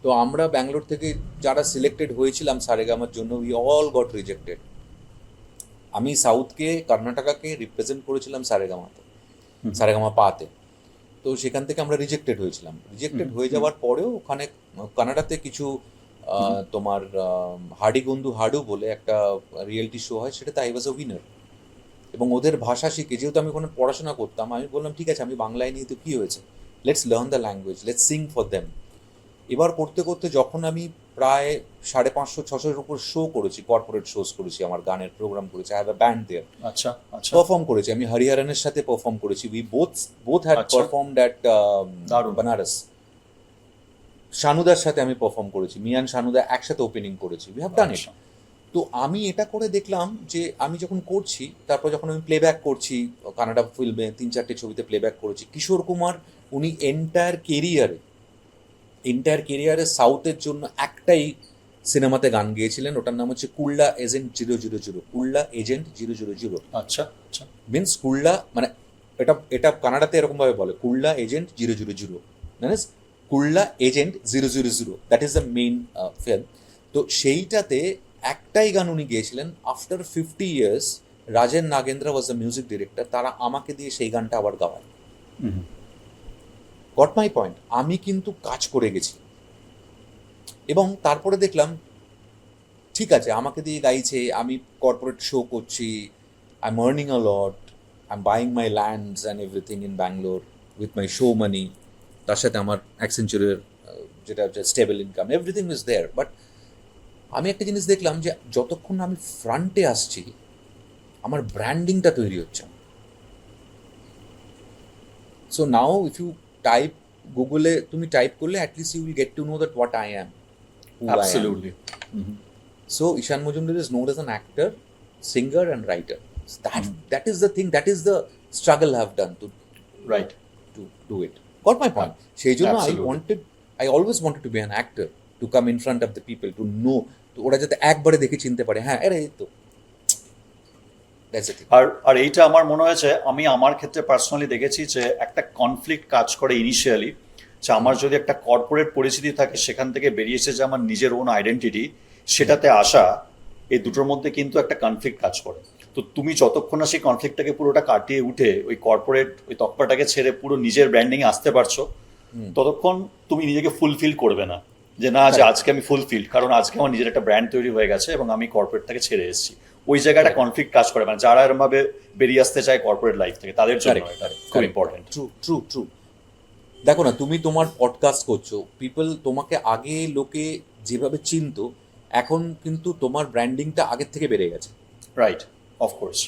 [SPEAKER 2] তো আমরা ব্যাঙ্গালোর থেকে যারা সিলেক্টেড হয়েছিলাম সারেগামার জন্য, উই অল গট রিজেক্টেড। আমি সাউথকে, কর্ণাটকাকে রিপ্রেজেন্ট করেছিলাম সারেগামা পাতে। তো সেখান থেকে আমরা রিজেক্টেড হয়েছিলাম। রিজেক্টেড হয়ে যাওয়ার পরেও ওখানে কানাডাতে কিছু তোমার হাডিগন্ধু হাডু বলে একটা রিয়েলিটি শো হয়, সেটাতে আই ওয়াজ আ উইনার। এবং ওদের ভাষা শিখে, যেহেতু আমি ওখানে পড়াশোনা করতাম, আমি বললাম ঠিক আছে, আমি বাংলায় নিয়ে তো কী হয়েছে, let's learn the language, let's Singh for them. এবার করতে করতে যখন আমি প্রায় 550-600-এর উপর শো করেছি, কর্পোরেট শোজ করেছি, আমার গানের প্রোগ্রাম করেছি, I have a band there,
[SPEAKER 1] আচ্ছা আচ্ছা,
[SPEAKER 2] পারফর্ম করেছি। আমি হরিহরনের সাথে পারফর্ম করেছি, উই বোথ হ্যাড
[SPEAKER 1] আচ্ছা।
[SPEAKER 2] Performed at Banaras. শানুদার সাথে আমি পারফর্ম করেছি, মিয়ান শানুদা একসাথে ওপেনিং করেছি, উই হ্যাভ ডান ইট।
[SPEAKER 1] আচ্ছা।
[SPEAKER 2] তো আমি এটা করে দেখলাম যে আমি যখন করছি, তারপর যখন আমি প্লেব্যাক করছি কানাডা ফিল্মে, 3-4টে ছবিতে প্লেব্যাক করেছি। কিশোর কুমার উনি এন্টায়ার কেরিয়ারে সাউথের জন্য একটাই সিনেমাতে গান গেয়েছিলেন, ওটার নাম হচ্ছে কুল্লা এজেন্ট 000, কুল্লা এজেন্ট 000।
[SPEAKER 1] আচ্ছা আচ্ছা,
[SPEAKER 2] মিনস কুল্লা, মানে এটা কানাডাতে এরকমভাবে বলে, কুল্লা এজেন্ট 000, মানে কুল্লা agent 000, that is the main film. তো সেইটাতে একটাই গান উনি গেয়েছিলেন। After 50 years Rajan Nagendra was the music director, তারা আমাকে দিয়ে সেই গানটা আবার গাওয়ায়। Goat my point? আমি কিন্তু কাজ করে গেছি। এবং তারপরে দেখলাম ঠিক আছে, আমাকে দিয়ে গাইছে, আমি কর্পোরেট শো করছি, I am earning a lot, I am buying my lands and everything in Bangalore with my show money, তার সাথে আমার অ্যাক্সেঞ্চারের যেটা হচ্ছে stable income, everything is there. But আমি একটা জিনিস দেখলাম যে যতক্ষণ না আমি ফ্রন্টে আসছি, আমার ব্র্যান্ডিংটা তৈরি হচ্ছে। So now if you type গুগলে, তুমি টাইপ করলে at least you will get to know that what I am, who I am.
[SPEAKER 1] Absolutely.
[SPEAKER 2] So Ishan Majumdar is known as an actor, singer and writer. So that is the thing, that is the struggle I've done
[SPEAKER 1] right.
[SPEAKER 2] to do it. Got my point? সেই জন্য
[SPEAKER 1] Absolutely.
[SPEAKER 2] I always wanted to be an actor, to come in front of the people, to know, তো ওরা যাতে একবারে দেখে চিনতে পারে, হ্যাঁ আরে এই তো, that's the thing.
[SPEAKER 1] আর এইটা আমার মনে হয়েছে, আমি আমার ক্ষেত্রে পার্সোনালি দেখেছি যে একটা কনফ্লিক্ট কাজ করে ইনিশিয়ালি, যে আমার যদি একটা কর্পোরেট পরিস্থিতি থাকে, সেখান থেকে বেরিয়ে এসে যে আমার নিজের ওন আইডেন্টিটি সেটাতে আসা, এই দুটোর মধ্যে কিন্তু একটা কনফ্লিক্ট কাজ করে। তো তুমি যতক্ষণ না সেই কনফ্লিক্টটাকে পুরোটা কাটিয়ে উঠে ওই কর্পোরেট ওই তকমাটাকে ছেড়ে পুরো নিজের ব্র্যান্ডিংয়ে আসতে পারছো, ততক্ষণ তুমি নিজেকে ফুলফিল করবে না যে না, যে আজকে আমি ফুলফিল, কারণ আজকে আমার নিজের একটা ব্র্যান্ড তৈরি হয়ে গেছে এবং আমি কর্পোরেটটাকে ছেড়ে এসেছি। ওই জায়গাটা কনফ্লিক্ট কাজ করে, মানে যারা এরকম ভাবে বেরিয়ে আসতে চায় কর্পোরেট লাইফ থেকে, তাদের জন্য এটা খুব ইম্পর্টেন্ট।
[SPEAKER 2] ট্রু। দেখো না, তুমি তোমার পডকাস্ট করছো, পিপল তোমাকে আগে লোকে যেভাবে চিনতো, এখন কিন্তু তোমার ব্র্যান্ডিংটা আগের থেকে বেড়ে গেছে।
[SPEAKER 1] Right, of course.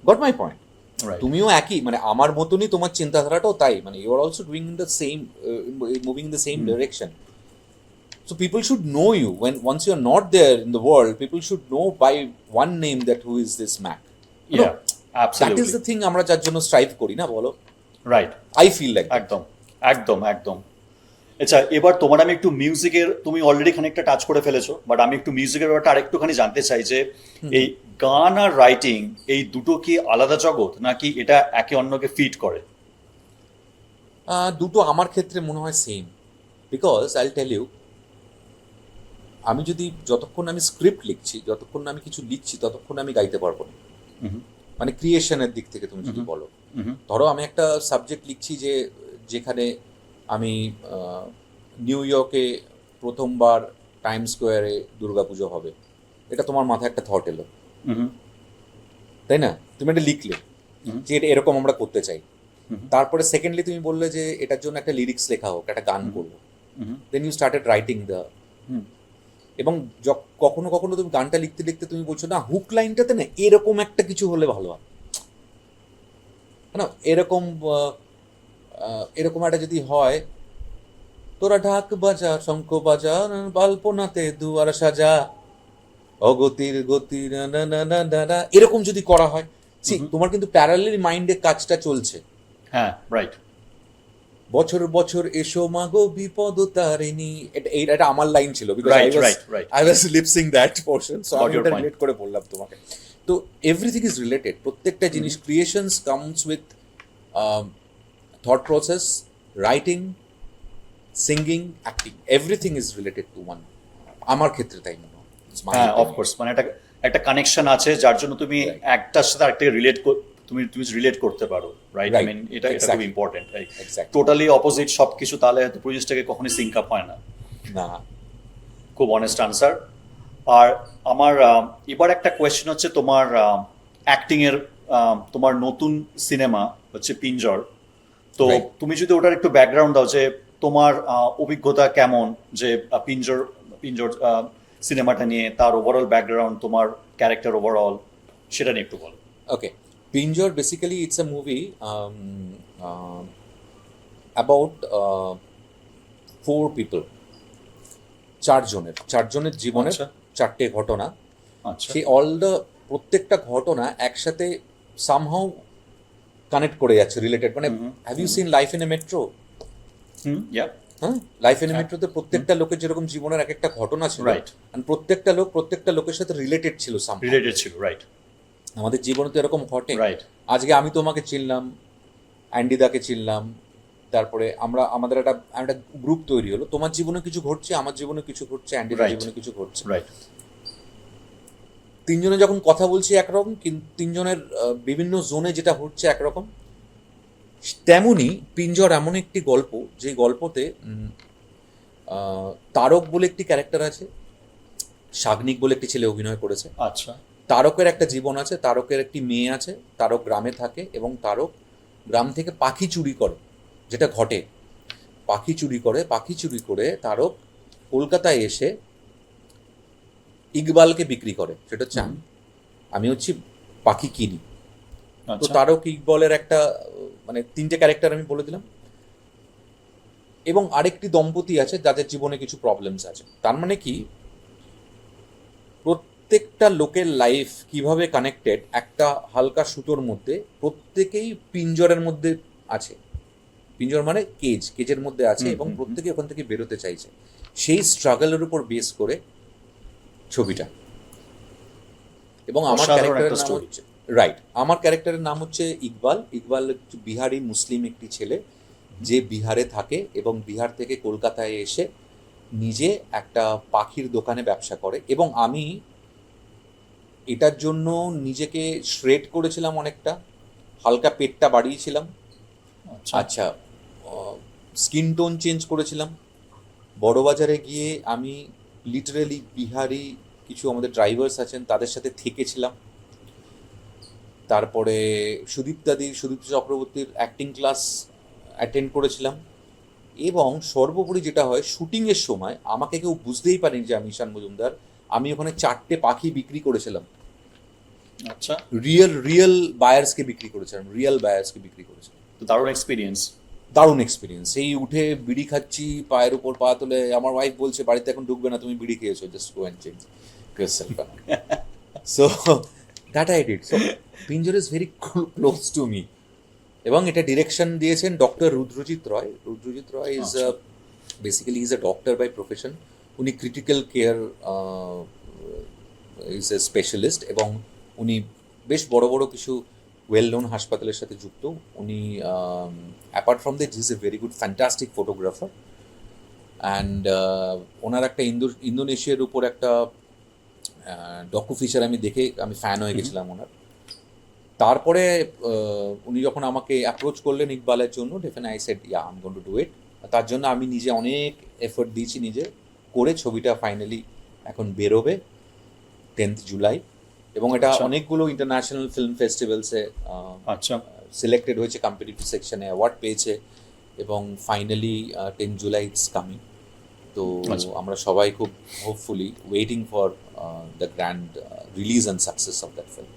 [SPEAKER 2] Got my point?
[SPEAKER 1] Right.
[SPEAKER 2] তুমিও একই, মানে আমার মতনই তোমার চিন্তাধারাটাও তাই, মানে you are also doing in the same, moving in the same direction. So people should know you when once you are not there in the world. People should know by one name that who is this Mac.
[SPEAKER 1] Yeah,
[SPEAKER 2] That
[SPEAKER 1] absolutely.
[SPEAKER 2] is the thing আমরা যার জন্য strive করি না, বলো?
[SPEAKER 1] Right,
[SPEAKER 2] I feel like that.
[SPEAKER 1] একদম একদম একদম। আচ্ছা, এবার তোমার আমি একটু মিউজিকের, তুমি অলরেডি খানিকটা টাচ করে ফেলেছো, বাট আমি একটু মিউজিকের ব্যাপারটা আরেকটুখানি জানতে চাই যে এই গান আর রাইটিং, এই দুটো কি আলাদা জগৎ, নাকি এটা একে অন্যকে ফিট করে?
[SPEAKER 2] দুটো আমার ক্ষেত্রে মনে হয় same, because I tell you, আমি যদি যতক্ষণ আমি স্ক্রিপ্ট লিখছি, যতক্ষণ আমি কিছু লিখছি, ততক্ষণ আমি গাইতে পারবো না। মানে ক্রিয়েশনের দিক থেকে তুমি যদি বলো, ধরো আমি একটা সাবজেক্ট লিখছি যে যেখানে আমি নিউ ইয়র্কে প্রথমবার টাইম স্কোয়ারে দুর্গাপুজো হবে, এটা তোমার মাথায় একটা থট এলো, তাই না? তুমি এটা লিখলে যে এটা এরকম আমরা করতে চাই। তারপরে সেকেন্ডলি তুমি বললে যে এটার জন্য একটা লিরিক্স লেখা হোক, একটা গান করবো। Then you started writing the, এবং কখনো কখনো তুমি গানটা লিখতে লিখতে তুমি বলছো না, হুক লাইনটাতে না এরকম একটা কিছু হলে ভালো হয় না, এরকম এরকম একটা যদি হয়, তোরা ঢাক বাজা, শঙ্খ বাজা, বাল্পনাতে দুয়ার সাজা, অগতির গতি না না না না না না, এরকম যদি করা হয়, তোমার কিন্তু প্যারালাল মাইন্ডে কাজটা চলছে।
[SPEAKER 1] হ্যাঁ, রাইট।
[SPEAKER 2] বছর বছর এসো মাগো বিপদ তারিণী, এটা আমার লাইন ছিল, because
[SPEAKER 1] Right, right.
[SPEAKER 2] I was lip sync that portion, so
[SPEAKER 1] Got
[SPEAKER 2] আমি
[SPEAKER 1] your
[SPEAKER 2] এটা
[SPEAKER 1] point.
[SPEAKER 2] রিলেট করে বললাম তোমাকে। তো এভরিথিং ইজ রিলেটেড, প্রত্যেকটা জিনিস, creations comes with thought process, writing, singing, acting, everything is related to one, আমার ক্ষেত্রে তাই মনে হয়। It's my
[SPEAKER 1] হ্যাঁ,
[SPEAKER 2] opinion.
[SPEAKER 1] অফকোর্স, মানে একটা একটা কানেকশন আছে যার জন্য তুমি
[SPEAKER 2] Right.
[SPEAKER 1] একটার সাথে আরেকটাকে তুমি রিলেট করতে পারো, রাইট? I
[SPEAKER 2] Right.
[SPEAKER 1] মিন এটা খুব
[SPEAKER 2] Exactly.
[SPEAKER 1] Important.
[SPEAKER 2] Exactly.
[SPEAKER 1] Totally opposite সবকিছু, তাহলে হয়তো প্রডিউসটাকে কখনোই সিঙ্ক আপ হয় না।
[SPEAKER 2] না,
[SPEAKER 1] খুব অনেস্ট আনসার। আর আমার এবার একটা কোয়েশ্চেন হচ্ছে তোমার অ্যাক্টিং এর, তোমার নতুন সিনেমা হচ্ছে পিঞ্জর। তো
[SPEAKER 2] Right.
[SPEAKER 1] তুমি যদি ওটার একটু ব্যাকগ্রাউন্ড দাও যে তোমার অভিজ্ঞতা কেমন, যে পিঞ্জর পিঞ্জর সিনেমাটা নিয়ে, তার ওভারঅল ব্যাকগ্রাউন্ড, তোমার ক্যারেক্টার ওভারঅল, সেটা নিয়ে একটু বলো।
[SPEAKER 2] okay. Pinjor, basically it's a movie about 4 people, চারজনের জীবনের
[SPEAKER 1] আচ্ছা।
[SPEAKER 2] 4টে ঘটনা।
[SPEAKER 1] আচ্ছা,
[SPEAKER 2] সেই প্রত্যেকটা ঘটনা একসাথে সামহাউ কানেক্ট করে যাচ্ছে, রিলেটেড। মানে have you seen life in a metro?
[SPEAKER 1] Yeah,
[SPEAKER 2] হ্যাঁ, লাইফ ইন এ
[SPEAKER 1] হ্যাঁ।
[SPEAKER 2] মেট্রোতে প্রত্যেকটা লোকের যেরকম জীবনের এক একটা ঘটনা ছিল,
[SPEAKER 1] Right.
[SPEAKER 2] and প্রত্যেকটা লোকের সাথে রিলেটেড ছিল somehow।
[SPEAKER 1] রিলেটেড ছিল, রাইট,
[SPEAKER 2] আমাদের জীবনে তো এরকম ঘটে।
[SPEAKER 1] রাইট।
[SPEAKER 2] আজকে আমি তোমাকে চিনলাম, অ্যান্ডিদাকে চিনলাম, তারপরে আমাদের একটা গ্রুপ তৈরি হলো, তোমার জীবনে কিছু ঘটছে, আমার জীবনে কিছু ঘটছে, অ্যান্ডিদার
[SPEAKER 1] Right.
[SPEAKER 2] জীবনে কিছু ঘটছে।
[SPEAKER 1] রাইট।
[SPEAKER 2] তিনজনে যখন কথা বলছি একরকম, কিন্তু তিনজনের বিভিন্ন জোনে যেটা হচ্ছে একরকম। তেমনি পিঞ্জর এমন একটি গল্প, যে গল্পতে তারক বলে একটি ক্যারেক্টার আছে, শাগনিক বলে একটি ছেলে অভিনয় করেছে।
[SPEAKER 1] আচ্ছা,
[SPEAKER 2] তারকের একটা জীবন আছে, তারকের একটি মেয়ে আছে, তারক গ্রামে থাকে এবং তারক গ্রাম থেকে পাখি চুরি করে, যেটা ঘটে। পাখি চুরি করে তারক কলকাতায় এসে ইকবালকে বিক্রি করে, সেটা হচ্ছে আমি হচ্ছি পাখি কিনি। তো
[SPEAKER 1] আচ্ছা,
[SPEAKER 2] তারক ইকবালের একটা মানে 3টে ক্যারেক্টার আমি বলে দিলাম, এবং আরেকটি দম্পতি আছে যাদের জীবনে কিছু প্রবলেমস আছে। তার মানে কি, প্রত্যেকটা লোকের লাইফ কিভাবে কানেক্টেড একটা হালকা সুতোর মধ্যে, প্রত্যেকেই পিঞ্জরের মধ্যে আছে। পিঞ্জর মানে কেজের মধ্যে আছে, এবং প্রত্যেকে ওখান থেকে বেরোতে চাইছে। সেই স্ট্রাগলের উপর বেস করে ছবিটা। এবং আমার
[SPEAKER 1] অসাধারণ
[SPEAKER 2] ক্যারেক্টারের
[SPEAKER 1] একটা
[SPEAKER 2] নাম
[SPEAKER 1] story.
[SPEAKER 2] হচ্ছে, রাইট, আমার ক্যারেক্টারের নাম হচ্ছে ইকবাল। ইকবাল একটি বিহারি মুসলিম একটি ছেলে, যে বিহারে থাকে এবং বিহার থেকে কলকাতায় এসে নিজে একটা পাখির দোকানে ব্যবসা করে। এবং আমি এটার জন্য নিজেকে শ্রেড করেছিলাম অনেকটা, হালকা পেটটা বাড়িয়েছিলাম,
[SPEAKER 1] আচ্ছা,
[SPEAKER 2] আচ্ছা, স্কিন টোন চেঞ্জ করেছিলাম। বড়বাজারে গিয়ে আমি লিটারেলি বিহারি কিছু আমাদের ড্রাইভার্স আছেন তাদের সাথে থেকেছিলাম। তারপরে সুদীপ চক্রবর্তীর অ্যাক্টিং ক্লাস অ্যাটেন্ড করেছিলাম। এবং সর্বোপরি যেটা হয়, শুটিংয়ের সময় আমাকে কেউ বুঝতেই পারেনি যে আমি ঈশান মজুমদার। আমি ওখানে 4টে পাখি বিক্রি করেছিলাম,
[SPEAKER 1] আচ্ছা,
[SPEAKER 2] রিয়েল বায়ার্সকে বিক্রি করেছিলাম।
[SPEAKER 1] তো দারুণ এক্সপিরিয়েন্স।
[SPEAKER 2] দারুণ এক্সপিরিয়েন্স। এই উঠে বিড়ি খাচ্ছি, পায়ের উপর পা তুলে, আমার ওয়াইফ বলছে বাড়িতে এখন ঢুকবে না, তুমি বিড়ি খেয়েছো, just go and change yourself. So that I did. So Pinjor is very close to me. এবং এটা ডিরেকশন দিয়েছেন doctor Rudrajit Roy. Is basically is a doctor by profession. উনি critical care is a specialist, এবং উনি বেশ বড় বড় কিছু ওয়েল নোন হাসপাতালের সাথে যুক্ত। উনি apart from that is a very good fantastic photographer. And ওনার একটা ইন্দোনেশিয়ার উপর একটা ডকু ফিচার আমি দেখে আমি ফ্যান হয়ে গেছিলাম ওনার। তারপরে উনি যখন আমাকে অ্যাপ্রোচ করলেন ইকবালের জন্য, definitely I said yeah, I am going to do it. তার জন্য আমি নিজে অনেক এফোর্ট দিয়েছি, নিজে করে ছবিটা ফাইনালি এখন বেরোবে 10th জুলাই। এবং এটা
[SPEAKER 1] আচ্ছা।
[SPEAKER 2] অনেকগুলো ইন্টারন্যাশনাল ফিল্ম ফেস্টিভ্যালসে
[SPEAKER 1] আচ্ছা,
[SPEAKER 2] সিলেক্টেড হয়েছে, কম্পিটিটিভ সেকশনে অ্যাওয়ার্ড পেয়েছে, এবং ফাইনালি 10 জুলাই ইটস কামিং। তো
[SPEAKER 1] আচ্ছা।
[SPEAKER 2] আমরা সবাই খুব hopefully waiting for the grand release and success of that film.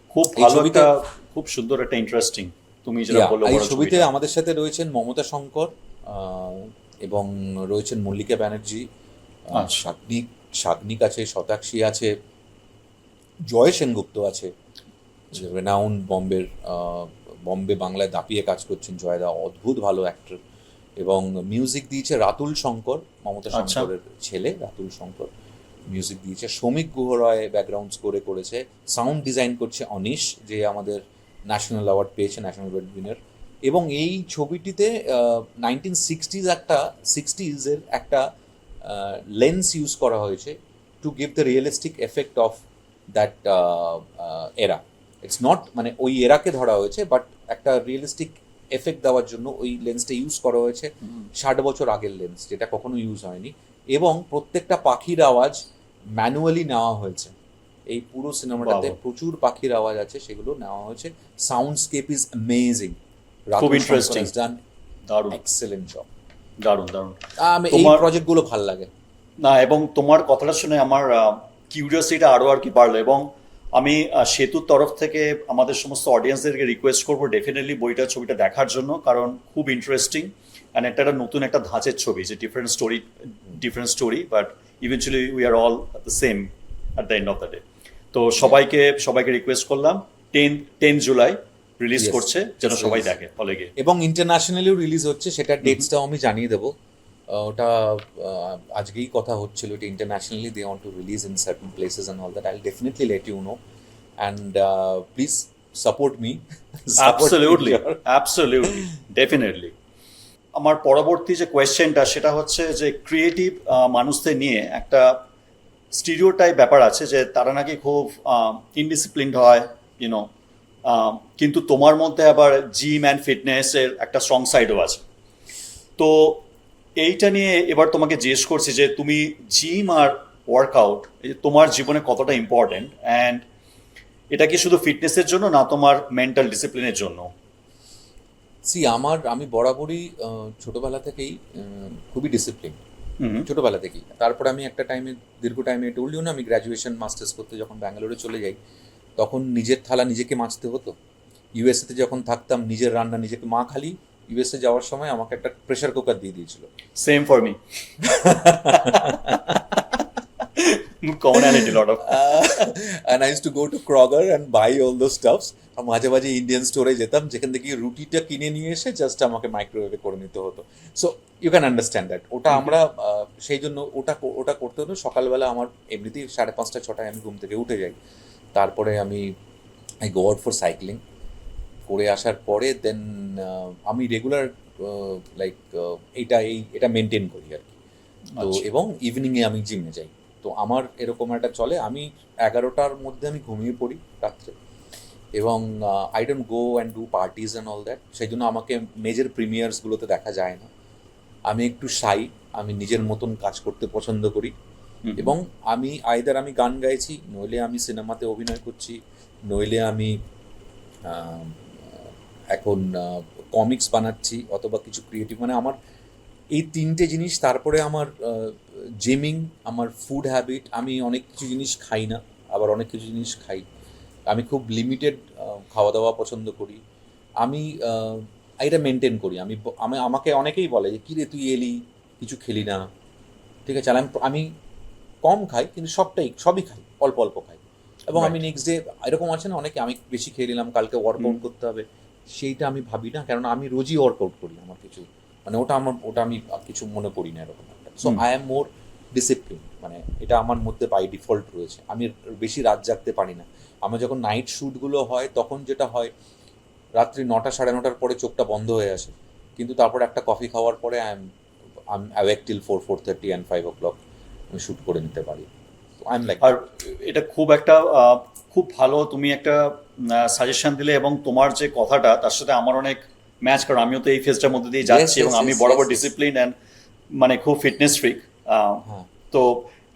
[SPEAKER 1] খুব
[SPEAKER 2] এই
[SPEAKER 1] ভালো
[SPEAKER 2] ছবিতে-
[SPEAKER 1] একটা, খুব সুন্দর একটা ইন্টারেস্টিং, তুমি যেটা বললে
[SPEAKER 2] এই
[SPEAKER 1] বড়
[SPEAKER 2] ছবিতে
[SPEAKER 1] ছবিটা।
[SPEAKER 2] আমাদের সাথে রয়েছেন মমতা শঙ্কর, এবং রয়েছেন মল্লিকা ব্যানার্জি,
[SPEAKER 1] আচ্ছা।
[SPEAKER 2] শাগনিক, শাগনিক আছে, শতাক্ষী আছে, জয় সেনগুপ্ত আছে, রেনাউন্ড বম্বে বাংলায় দাপিয়ে কাজ করছেন জয়দা, অদ্ভুত ভালো অ্যাক্টর। এবং মিউজিক দিয়েছে রাতুল শঙ্কর, মমতা
[SPEAKER 1] আচ্ছা।
[SPEAKER 2] শঙ্করের ছেলে রাতুল শঙ্কর মিউজিক দিয়েছে। শ্রমিক গুহ রয় ব্যাকগ্রাউন্ড স্কোরে করেছে। সাউন্ড ডিজাইন করছে অনিশ, যে আমাদের ন্যাশনাল অ্যাওয়ার্ড পেয়েছে, ন্যাশনাল অ্যাওয়ার্ড উইনার। এবং এই ছবিটিতে 1960s একটা লেন্স ইউজ করা হয়েছে to give the realistic effect of that এরা। ইটস নট মানে ওই এরাকে ধরা হয়েছে, বাট একটা রিয়েলিস্টিক এফেক্ট দেওয়ার জন্য ওই লেন্সটা ইউজ করা হয়েছে। 60 বছর আগের লেন্স, যেটা কখনো ইউজ হয়নি। এবং প্রত্যেকটা পাখির আওয়াজ ম্যানুয়ালি নেওয়া হয়েছে। এই পুরো সিনেমাটাতে
[SPEAKER 1] বাবা।
[SPEAKER 2] প্রচুর পাখির আওয়াজ আছে, সেগুলো নেওয়া হয়েছে। Soundscape is amazing.
[SPEAKER 1] খুব interesting।
[SPEAKER 2] ডান
[SPEAKER 1] দারুণ
[SPEAKER 2] এক্সেলেন্ট জব।
[SPEAKER 1] দারুণ দারুণ।
[SPEAKER 2] এই
[SPEAKER 1] তোমার-
[SPEAKER 2] প্রজেক্টগুলো ভাল লাগে।
[SPEAKER 1] না, এবং তোমার কথাটা শুনে আমার কিউরিওসিটিটা আরো আর কি বাড়লো। এবং আমি সেতুর তরফ থেকে আমাদের সমস্ত অডিয়েন্সদেরকে রিকোয়েস্ট করবো ডেফিনেটলি ছবিটা দেখার জন্য, কারণ খুব ইন্টারেস্টিং। অ্যান্ড একটা নতুন একটা ধাঁচের ছবি, যে different story, but eventually we are all the same at the end of the day. তো সবাইকে রিকোয়েস্ট করলাম, 10 জুলাই রিলিজ
[SPEAKER 2] Yes.
[SPEAKER 1] করছে, যেন
[SPEAKER 2] Yes,
[SPEAKER 1] সবাই
[SPEAKER 2] yes.
[SPEAKER 1] দেখে হলে গিয়ে।
[SPEAKER 2] এবং ইন্টারন্যাশনালিও রিলিজ হচ্ছে, সেটা ডেটসটাও আমি জানিয়ে দেবো। ওটা আজকেই কথা হচ্ছিল, এটা internationally they want to release in certain places and all that. I will definitely let you know, and please support me.
[SPEAKER 1] Absolutely definitely. আমার পরবর্তী যে কোয়েশ্চেনটা সেটা হচ্ছে যে ক্রিয়েটিভ মানুষদের নিয়ে একটা স্টিরিওটাইপ ব্যাপার আছে, যে তারা নাকি খুব ইনডিসিপ্লিনড হয়, ইউনো, কিন্তু তোমার মধ্যে আবার জিম অ্যান্ড ফিটনেসের একটা স্ট্রং সাইডও আছে। তো এইটা নিয়ে এবার তোমাকে জিজ্ঞেস করছি যে তুমি জিম আর ওয়ার্কআউট তোমার জীবনে কতটা ইম্পর্টেন্ট, অ্যান্ড এটা কি শুধু ফিটনেসের জন্য, না তোমার মেন্টাল ডিসিপ্লিনের জন্য?
[SPEAKER 2] আমি বরাবরই ছোটবেলা থেকেই খুবই ডিসিপ্লিন,
[SPEAKER 1] হুম।
[SPEAKER 2] ছোটবেলা থেকেই। তারপরে আমি একটা দীর্ঘ টাইমে টুললিও না, আমি গ্র্যাজুয়েশন মাস্টার্স করতে যখন ব্যাঙ্গালোরে চলে যাই, তখন নিজের থালা নিজেকে মাজতে হতো। ইউএসএতে যখন থাকতাম, নিজের রান্না নিজেকে। মা খালি ইউএসএ যাওয়ার সময় আমাকে একটা প্রেশার কুকার দিয়ে দিয়েছিল।
[SPEAKER 1] Same for me. Commonality, lot of.
[SPEAKER 2] And I used to go to Kroger and buy all those stuffs. আর মাঝে মাঝে ইন্ডিয়ান স্টোরে যেতাম, যেখান থেকে রুটিটা কিনে নিয়ে এসে জাস্ট আমাকে মাইক্রোওয়েভে করে নিতে হতো। So you can understand that. ওটা আমরা সেই জন্য ওটা করতে হতো। সকালবেলা আমার এমনিতেই 5:30 6টায় আমি ঘুম থেকে উঠে যাই। তারপরে I go out for cycling. করে আসার পরে দেন আমি রেগুলার এটা মেনটেন করি আর কি। তো
[SPEAKER 1] আচ্ছা।
[SPEAKER 2] এবং ইভিনিংয়ে আমি জিমে যাই। তো আমার এরকম একটা চলে, আমি 11টার মধ্যে আমি ঘুমিয়ে পড়ি রাত্রে। এবং I don't go and do parties and all that. সেই জন্য আমাকে মেজর প্রিমিয়ার্সগুলোতে দেখা যায় না। আমি একটু শাই, আমি নিজের মতন কাজ করতে পছন্দ করি। এবং আমি আমি গান গাইছি, নইলে আমি সিনেমাতে অভিনয় করছি, নইলে আমি এখন কমিক্স বানাচ্ছি, অথবা কিছু ক্রিয়েটিভ, মানে আমার এই 3টে জিনিস। তারপরে আমার জিমিং, আমার ফুড হ্যাবিট। আমি অনেক কিছু জিনিস খাই না, আবার অনেক কিছু জিনিস খাই। আমি খুব লিমিটেড খাওয়া দাওয়া পছন্দ করি। আমি এটা মেনটেন করি। আমাকে অনেকেই বলে যে কী রে তুই এলি, কিছু খেলি না। ঠিক আছে, আমি কম খাই, কিন্তু সবই খাই, অল্প অল্প খাই। এবং আমি নেক্সট ডে, এরকম আছে না অনেকে, আমি বেশি খেয়ে নিলাম, কালকে ওয়ার্কআউট করতে হবে, সেইটা আমি ভাবি না। কারণ আমি রোজই ওয়ার্কআউট করি। আমার কিছু মানে ওটা আমি কিছু মনে করি না এরকম একটা। So I am more discipline, মানে এটা আমার মধ্যে বাই ডিফল্ট রয়েছে। আমি বেশি রাত জাগতে পারি না। আমার যখন নাইট শ্যুটগুলো হয়, তখন যেটা হয়, রাত্রি 9টা 9:30টার পরে চোখটা বন্ধ হয়ে আসে, কিন্তু তারপর একটা কফি খাওয়ার পরে I am awake till 4:30 and 5 o'clock আমি শ্যুট করে নিতে পারি। I am like.
[SPEAKER 1] আর এটা খুব ভালো তুমি একটা সাজেশন দিলে, এবং তোমার যে কথাটা তার সাথে আমার অনেক ম্যাচ, কারণ আমিও তো এই ফেজটার মধ্যে দিয়ে যাচ্ছি। এবং আমি বরাবর ডিসিপ্লিন অ্যান্ড মানে খুব ফিটনেস ফ্রিক। তো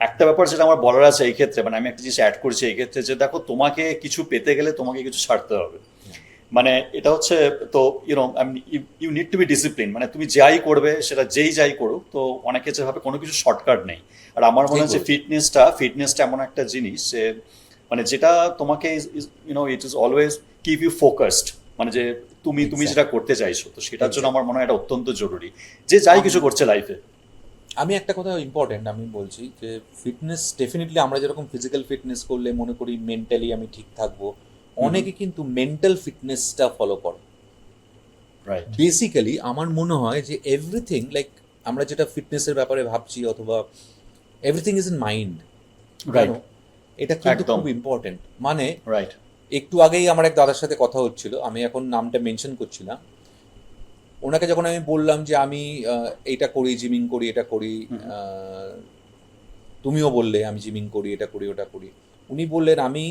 [SPEAKER 1] একটা ব্যাপার যেটা আমার বলার আছে এই ক্ষেত্রে, মানে আমি একটা জিনিস অ্যাড করছি এই ক্ষেত্রে, যে দেখো তোমাকে কিছু পেতে গেলে তোমাকে কিছু ছাড়তে হবে। মানে এটা হচ্ছে, তো you need to be discipline. মানে তুমি যাই করবে, সেটা যাই করুক, তো অনেকে যেভাবে কোনো কিছু শর্টকাট নেই। আর আমার মনে হচ্ছে ফিটনেসটা এমন একটা জিনিস যে মানে যেটা তোমাকে it is always keep you focused, মানে যে তুমি যেটা করতে চাইছো, তো সেটার জন্য আমার মনে হয় এটা অত্যন্ত জরুরি, যে যাই কিছু করছে লাইফে।
[SPEAKER 2] আমি একটা কথা ইম্পর্টেন্ট আমি বলছি যে ফিটনেস ডেফিনেটলি আমরা যেরকম ফিজিক্যাল ফিটনেস করলে মনে করি মেন্টালি আমি ঠিক থাকবো, অনেকে কিন্তু মেন্টাল ফিটনেসটা ফলো করে।
[SPEAKER 1] রাইট।
[SPEAKER 2] বেসিক্যালি আমার মনে হয় যে এভরিথিং লাইক আমরা যেটা ফিটনেসের ব্যাপারে ভাবছি অথবা everything is in mind,
[SPEAKER 1] right.
[SPEAKER 2] এটা কিন্তু
[SPEAKER 1] একদম।
[SPEAKER 2] খুব ইম্পর্টেন্ট। মানে
[SPEAKER 1] রাইট।
[SPEAKER 2] একটু আগেই আমার এক দাদার সাথে কথা হচ্ছিল, আমি এখন নামটা মেনশন করছি না, ওনাকে যখন আমি বললাম যে আমি এইটা করি, জিমিং করি, এটা করি, আহ, তুমিও বললে আমি জিমিং করি, এটা করি, ওটা করি, উনি বললেন আমি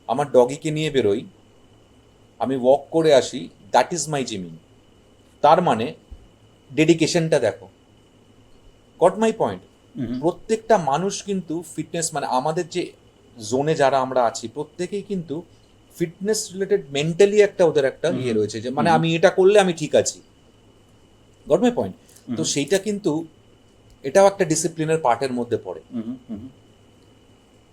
[SPEAKER 2] আমার ডগিকে নিয়ে বেরোই, আমি ওয়াক করে আসি, দ্যাট ইজ মাই জিমিং। তার মানে ডেডিকেশনটা দেখো, গট মাই পয়েন্ট। প্রত্যেকটা মানুষ কিন্তু ফিটনেস মানে আমাদের যে জোনে যারা আমরা আছি প্রত্যেকেই কিন্তু ফিটনেস রিলেটেড মেন্টালি একটা ওদের একটা ইয়ে রয়েছে যে মানে আমি এটা করলে আমি ঠিক আছি, গট মাই পয়েন্ট। তো সেইটা কিন্তু এটাও একটা ডিসিপ্লিনের পার্টের মধ্যে পড়ে,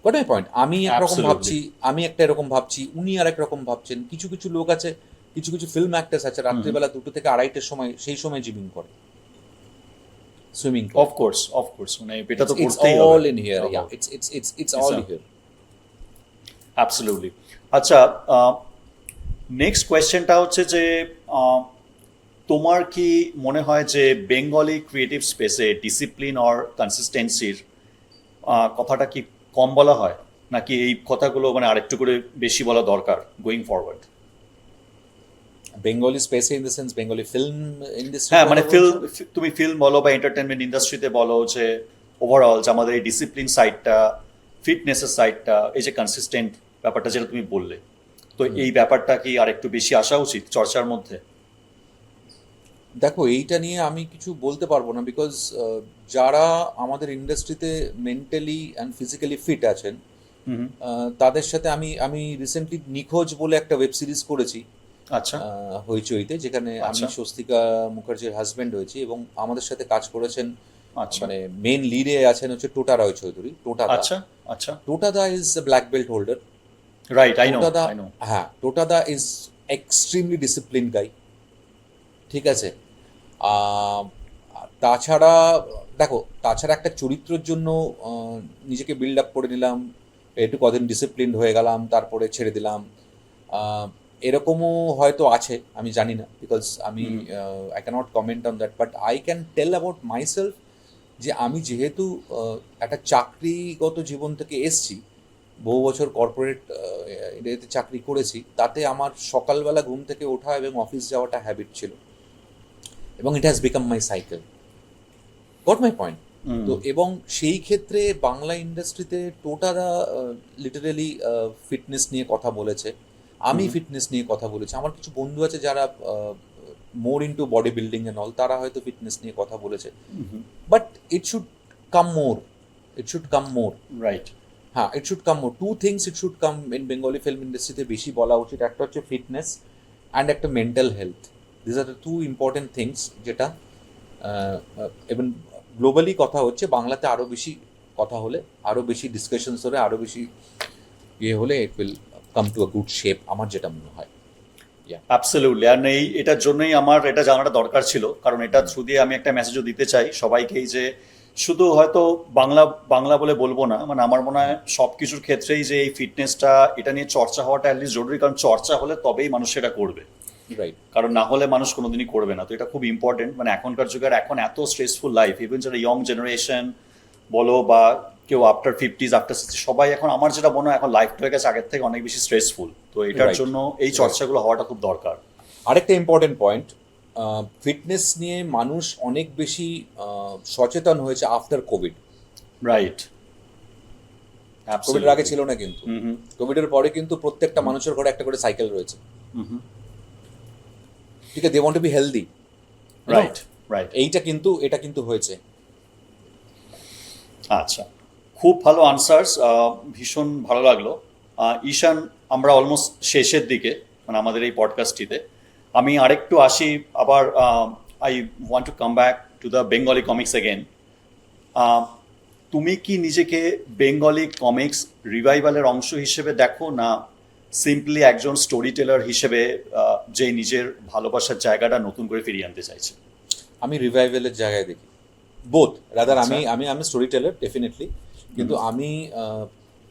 [SPEAKER 2] গট মাই পয়েন্ট। আমি একরকম
[SPEAKER 1] Absolutely.
[SPEAKER 2] ভাবছি, আমি একটা এরকম ভাবছি, উনি আর এক রকম ভাবছেন। কিছু কিছু লোক আছে, কিছু কিছু ফিল্ম অ্যাক্টার্স আছে রাত্রিবেলা 2টো থেকে 2:30টার সময় সেই সময় জিমিং করে, সুইমিং করে।
[SPEAKER 1] অফ কোর্স মানে এটা তো
[SPEAKER 2] It's
[SPEAKER 1] করতেই
[SPEAKER 2] all
[SPEAKER 1] হবে।
[SPEAKER 2] in here, yeah. It's all
[SPEAKER 1] a-
[SPEAKER 2] here.
[SPEAKER 1] Absolutely. আচ্ছা, নেক্সট কোয়েশ্চেনটা হচ্ছে যে তোমার কি মনে হয় যে বেঙ্গলি ক্রিয়েটিভ স্পেসে ডিসিপ্লিন অর কনসিস্টেন্সির কথাটা কি কম বলা হয়, নাকি এই কথাগুলো মানে আরেকটু করে বেশি বলা দরকার গোয়িং ফরওয়ার্ড?
[SPEAKER 2] বেঙ্গলি স্পেসে in the sense Bengali film industry.
[SPEAKER 1] হ্যাঁ, মানে ফিল্ম, তুমি ফিল্ম বলো বা এন্টারটেনমেন্ট ইন্ডাস্ট্রিতে বলো, যে ওভারঅল যে আমাদের এই ডিসিপ্লিন সাইডটা, ফিটনেসের সাইডটা, এই যে কনসিস্টেন্ট ব্যাপারটা যেটা তুমি বললে, তো এই ব্যাপারটা কি আর একটু বেশি আসা উচিত চর্চার মধ্যে?
[SPEAKER 2] দেখো এইটা নিয়ে আমি কিছু বলতে পারবো না, বিকজ যারা আমাদের ইন্ডাস্ট্রিতে মেন্টালি অ্যান্ড ফিজিক্যালি ফিট আছেন তাদের সাথে আমি আমি রিসেন্টলি নিখোঁজ বলে একটা ওয়েব সিরিজ করেছি
[SPEAKER 1] আচ্ছা।
[SPEAKER 2] হইচইতে, যেখানে আমি
[SPEAKER 1] আচ্ছা।
[SPEAKER 2] স্বস্তিকা মুখার্জির হাজব্যান্ড হয়েছি এবং আমাদের সাথে কাজ করেছেন
[SPEAKER 1] আচ্ছা।
[SPEAKER 2] মানে মেন লিডে আছেন হচ্ছে টোটা রয় চৌধুরী। টোটা দা,
[SPEAKER 1] আচ্ছা। আচ্ছা।
[SPEAKER 2] Tota da is black belt holder.
[SPEAKER 1] Right, I know,
[SPEAKER 2] Tota da,
[SPEAKER 1] I know.
[SPEAKER 2] হ্যাঁ, Tota da is extremely discipline guy, ঠিক আছে। আহ, তাছাড়া দেখো, তাছাড়া একটা চরিত্রের জন্য নিজেকে বিল্ড আপ করে নিলাম, একটু কদিন ডিসিপ্লিনড হয়ে গেলাম, তারপরে ছেড়ে দিলাম, আহ, এরকমও হয়তো আছে, আমি জানি না, বিকজ আমি I can't comment on that, but I can tell about myself যে আমি যেহেতু একটা চাকরিগত জীবন থেকে এসছি, বহু বছর কর্পোরেট এতে চাকরি করেছি, তাতে আমার সকালবেলা ঘুম থেকে ওঠা এবং অফিস যাওয়াটা হ্যাবিট ছিল এবং it has become my cycle, goat my point. তো এবং সেই ক্ষেত্রে বাংলা ইন্ডাস্ট্রিতে টোটারা লিটারেলি ফিটনেস নিয়ে কথা বলেছে, আমি ফিটনেস নিয়ে কথা বলেছি, আমার কিছু বন্ধু আছে যারা more into body building and all, তারা হয়তো ফিটনেস নিয়ে কথা বলেছে, but it should come more, it should come more.
[SPEAKER 1] Right.
[SPEAKER 2] হ্যাঁ, it should come more, two things it should come in Bengali film ইন্ডাস্ট্রিতে বেশি বলা উচিত। একটা হচ্ছে ফিটনেস অ্যান্ড একটা mental health. This are the two important things যেটা এবং গ্লোবালি কথা হচ্ছে, বাংলাতে আরও বেশি কথা হলে, আরও বেশি ডিসকাশনস হলে, আরও বেশি ইয়ে হলে it will come to a good shape, আমার যেটা মনে হয়।
[SPEAKER 1] অ্যাবসলিউটলি। আর এটার জন্যই আমার এটা জানাটা দরকার ছিল, কারণ এটা থ্রু দিয়ে আমি একটা মেসেজও দিতে চাই সবাইকেই, যে শুধু হয়তো বাংলা বাংলা বলে বলবো না, মানে আমার মনে হয় সব কিছুর ক্ষেত্রেই যে এই ফিটনেসটা, এটা নিয়ে চর্চা হওয়াটা অ্যাটলিস্ট জরুরি, কারণ চর্চা হলে তবেই মানুষ সেটা করবে,
[SPEAKER 2] রাইট।
[SPEAKER 1] কারণ না হলে মানুষ কোনোদিনই করবে না। তো এটা খুব ইম্পর্টেন্ট, মানে এখনকার যুগের, এখন এত স্ট্রেসফুল লাইফ, ইভেন যারা ইয়ং জেনারেশন বলো বা কেউ আফটার 50s আফটার 60, সবাই এখন, আমার যেটা মনে হয় এখন লাইফটা হয়ে গেছে আগের থেকে অনেক বেশি স্ট্রেসফুল। তো এটার
[SPEAKER 2] Right.
[SPEAKER 1] জন্য এই চর্চাগুলো হওয়াটা খুব দরকার।
[SPEAKER 2] আরেকটা ইম্পর্টেন্ট পয়েন্ট, ফিটনেস নিয়ে মানুষ অনেক বেশি সচেতন হয়েছে আফটার কোভিড।
[SPEAKER 1] রাইট।
[SPEAKER 2] কোভিডের আগে ছিল না, কিন্তু কোভিডের পরে কিন্তু প্রত্যেকটা মানুষের ঘরে একটা করে সাইকেল রয়েছে, ঠিক আছে, they want to be healthy.
[SPEAKER 1] Right. Right.
[SPEAKER 2] এটা কিন্তু হয়েছে।
[SPEAKER 1] আচ্ছা, খুব ভালো আনসার্স, ভীষণ ভালো লাগলো। ঈশান, আমরা অলমোস্ট শেষের দিকে, মানে আমাদের এই পডকাস্টটিতে আমি আরেকটু আসি আবার, I want to come back to the Bengali comics again. তুমি কি নিজেকে বেঙ্গলি কমিক্স রিভাইভালের অংশ হিসেবে দেখো, না সিম্পলি একজন স্টোরি টেলার হিসেবে যে নিজের ভালোবাসার জায়গাটা নতুন করে ফিরিয়ে আনতে চাইছে?
[SPEAKER 2] আমি রিভাইভেলের জায়গায় দেখি। বোথ রাদার
[SPEAKER 1] আচ্ছা।
[SPEAKER 2] আমি স্টোরি টেলার ডেফিনেটলি, কিন্তু আমি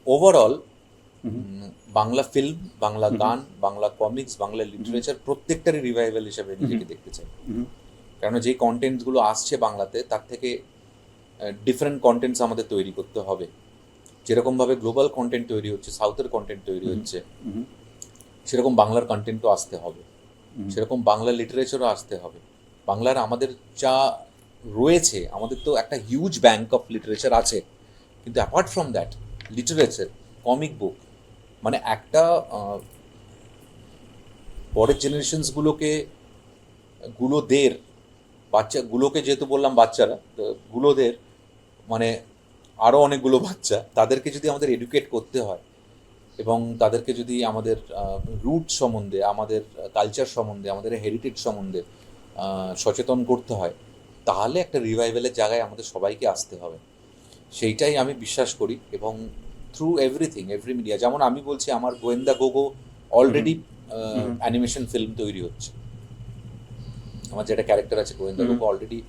[SPEAKER 2] ওভারঅল বাংলা ফিল্ম, বাংলা গান, বাংলা কমিক্স, বাংলা লিটারেচার প্রত্যেকটারই রিভাইভাল হিসেবে নিজেকে দেখতে চাই। কারণ যেই কন্টেন্টসগুলো আসছে বাংলাতে তার থেকে ডিফারেন্ট কন্টেন্টস আমাদের তৈরি করতে হবে। যেরকমভাবে গ্লোবাল কন্টেন্ট তৈরি হচ্ছে, সাউথের কন্টেন্ট তৈরি হচ্ছে, সেরকম বাংলার কন্টেন্টও আসতে হবে, সেরকম বাংলা লিটারেচারও আসতে হবে। বাংলার আমাদের যা রয়েছে, আমাদের তো একটা হিউজ ব্যাংক অফ লিটারেচার আছে, কিন্তু apart from that literature, comic book, মানে একটা পরের জেনারেশনসগুলোকে গুলোদের বাচ্চাগুলোকে, যেহেতু বললাম বাচ্চারা, তো গুলোদের মানে আরও অনেকগুলো বাচ্চা, তাদেরকে যদি আমাদের এডুকেট করতে হয় এবং তাদেরকে যদি আমাদের রুট সম্বন্ধে, আমাদের কালচার সম্বন্ধে, আমাদের হেরিটেজ সম্বন্ধে সচেতন করতে হয়, তাহলে একটা রিভাইভেলের জায়গায় আমাদের সবাইকে আসতে হবে। সেইটাই আমি বিশ্বাস করি। এবং থ্রু এভরিথিং, এভরি মিডিয়া, যেমন আমি বলছি আমার গোয়েন্দা গোগো অলরেডি অ্যানিমেশন ফিল্ম তৈরি হচ্ছে। আমার যেটা ক্যারেক্টার আছে গোয়েন্দা গোগো, already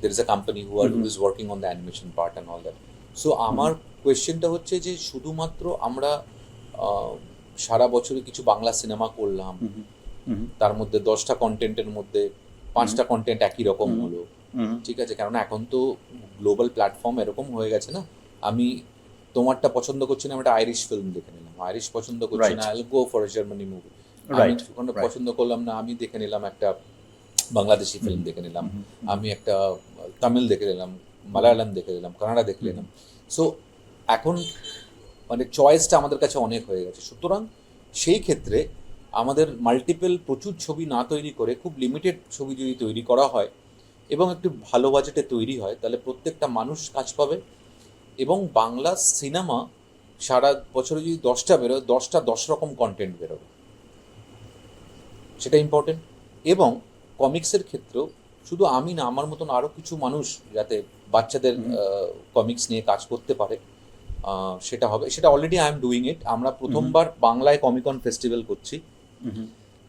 [SPEAKER 2] there is a company who is working on the animation part and all that. So আমার কোয়েশ্চেনটা হচ্ছে যে শুধুমাত্র আমরা সারা বছরে কিছু বাংলা সিনেমা করলাম, তার মধ্যে 10টা কন্টেন্টের মধ্যে 5টা কন্টেন্ট একই রকম হলো, ঠিক আছে? কারণ এখন তো গ্লোবাল প্ল্যাটফর্ম এরকম হয়ে গেছে না, আমি তোমারটা পছন্দ করছি না, আমি একটা আইরিশ ফিল্ম দেখে নিলাম, আইরিশ পছন্দ করছি না, I will go for a Germany movie, right? পছন্দ করলাম না, আমি দেখে নিলাম একটা বাংলাদেশি ফিল্ম দেখে নিলাম, আমি একটা তামিল দেখে নিলাম, মালায়ালাম দেখে নিলাম, কানাডা দেখে নিলাম। সো এখন মানে চয়েসটা আমাদের কাছে অনেক হয়ে গেছে। সুতরাং সেই ক্ষেত্রে আমাদের মাল্টিপল প্রচুর ছবি না তৈরি করে খুব লিমিটেড ছবি যদি তৈরি করা হয় এবং একটু ভালো বাজেটে তৈরি হয়, তাহলে প্রত্যেকটা মানুষ কাজ পাবে। এবং বাংলা সিনেমা সারা বছরে যদি 10টা বেরোয়, 10টা 10 রকম কন্টেন্ট বেরোবে, সেটা ইম্পর্টেন্ট। এবং কমিক্সের ক্ষেত্রেও শুধু আমি না, আমার মতন আরও কিছু মানুষ যাতে বাচ্চাদের কমিক্স নিয়ে কাজ করতে পারে, সেটা হবে। সেটা already I am doing it. আমরা প্রথমবার বাংলায় কমিকন ফেস্টিভ্যাল করছি,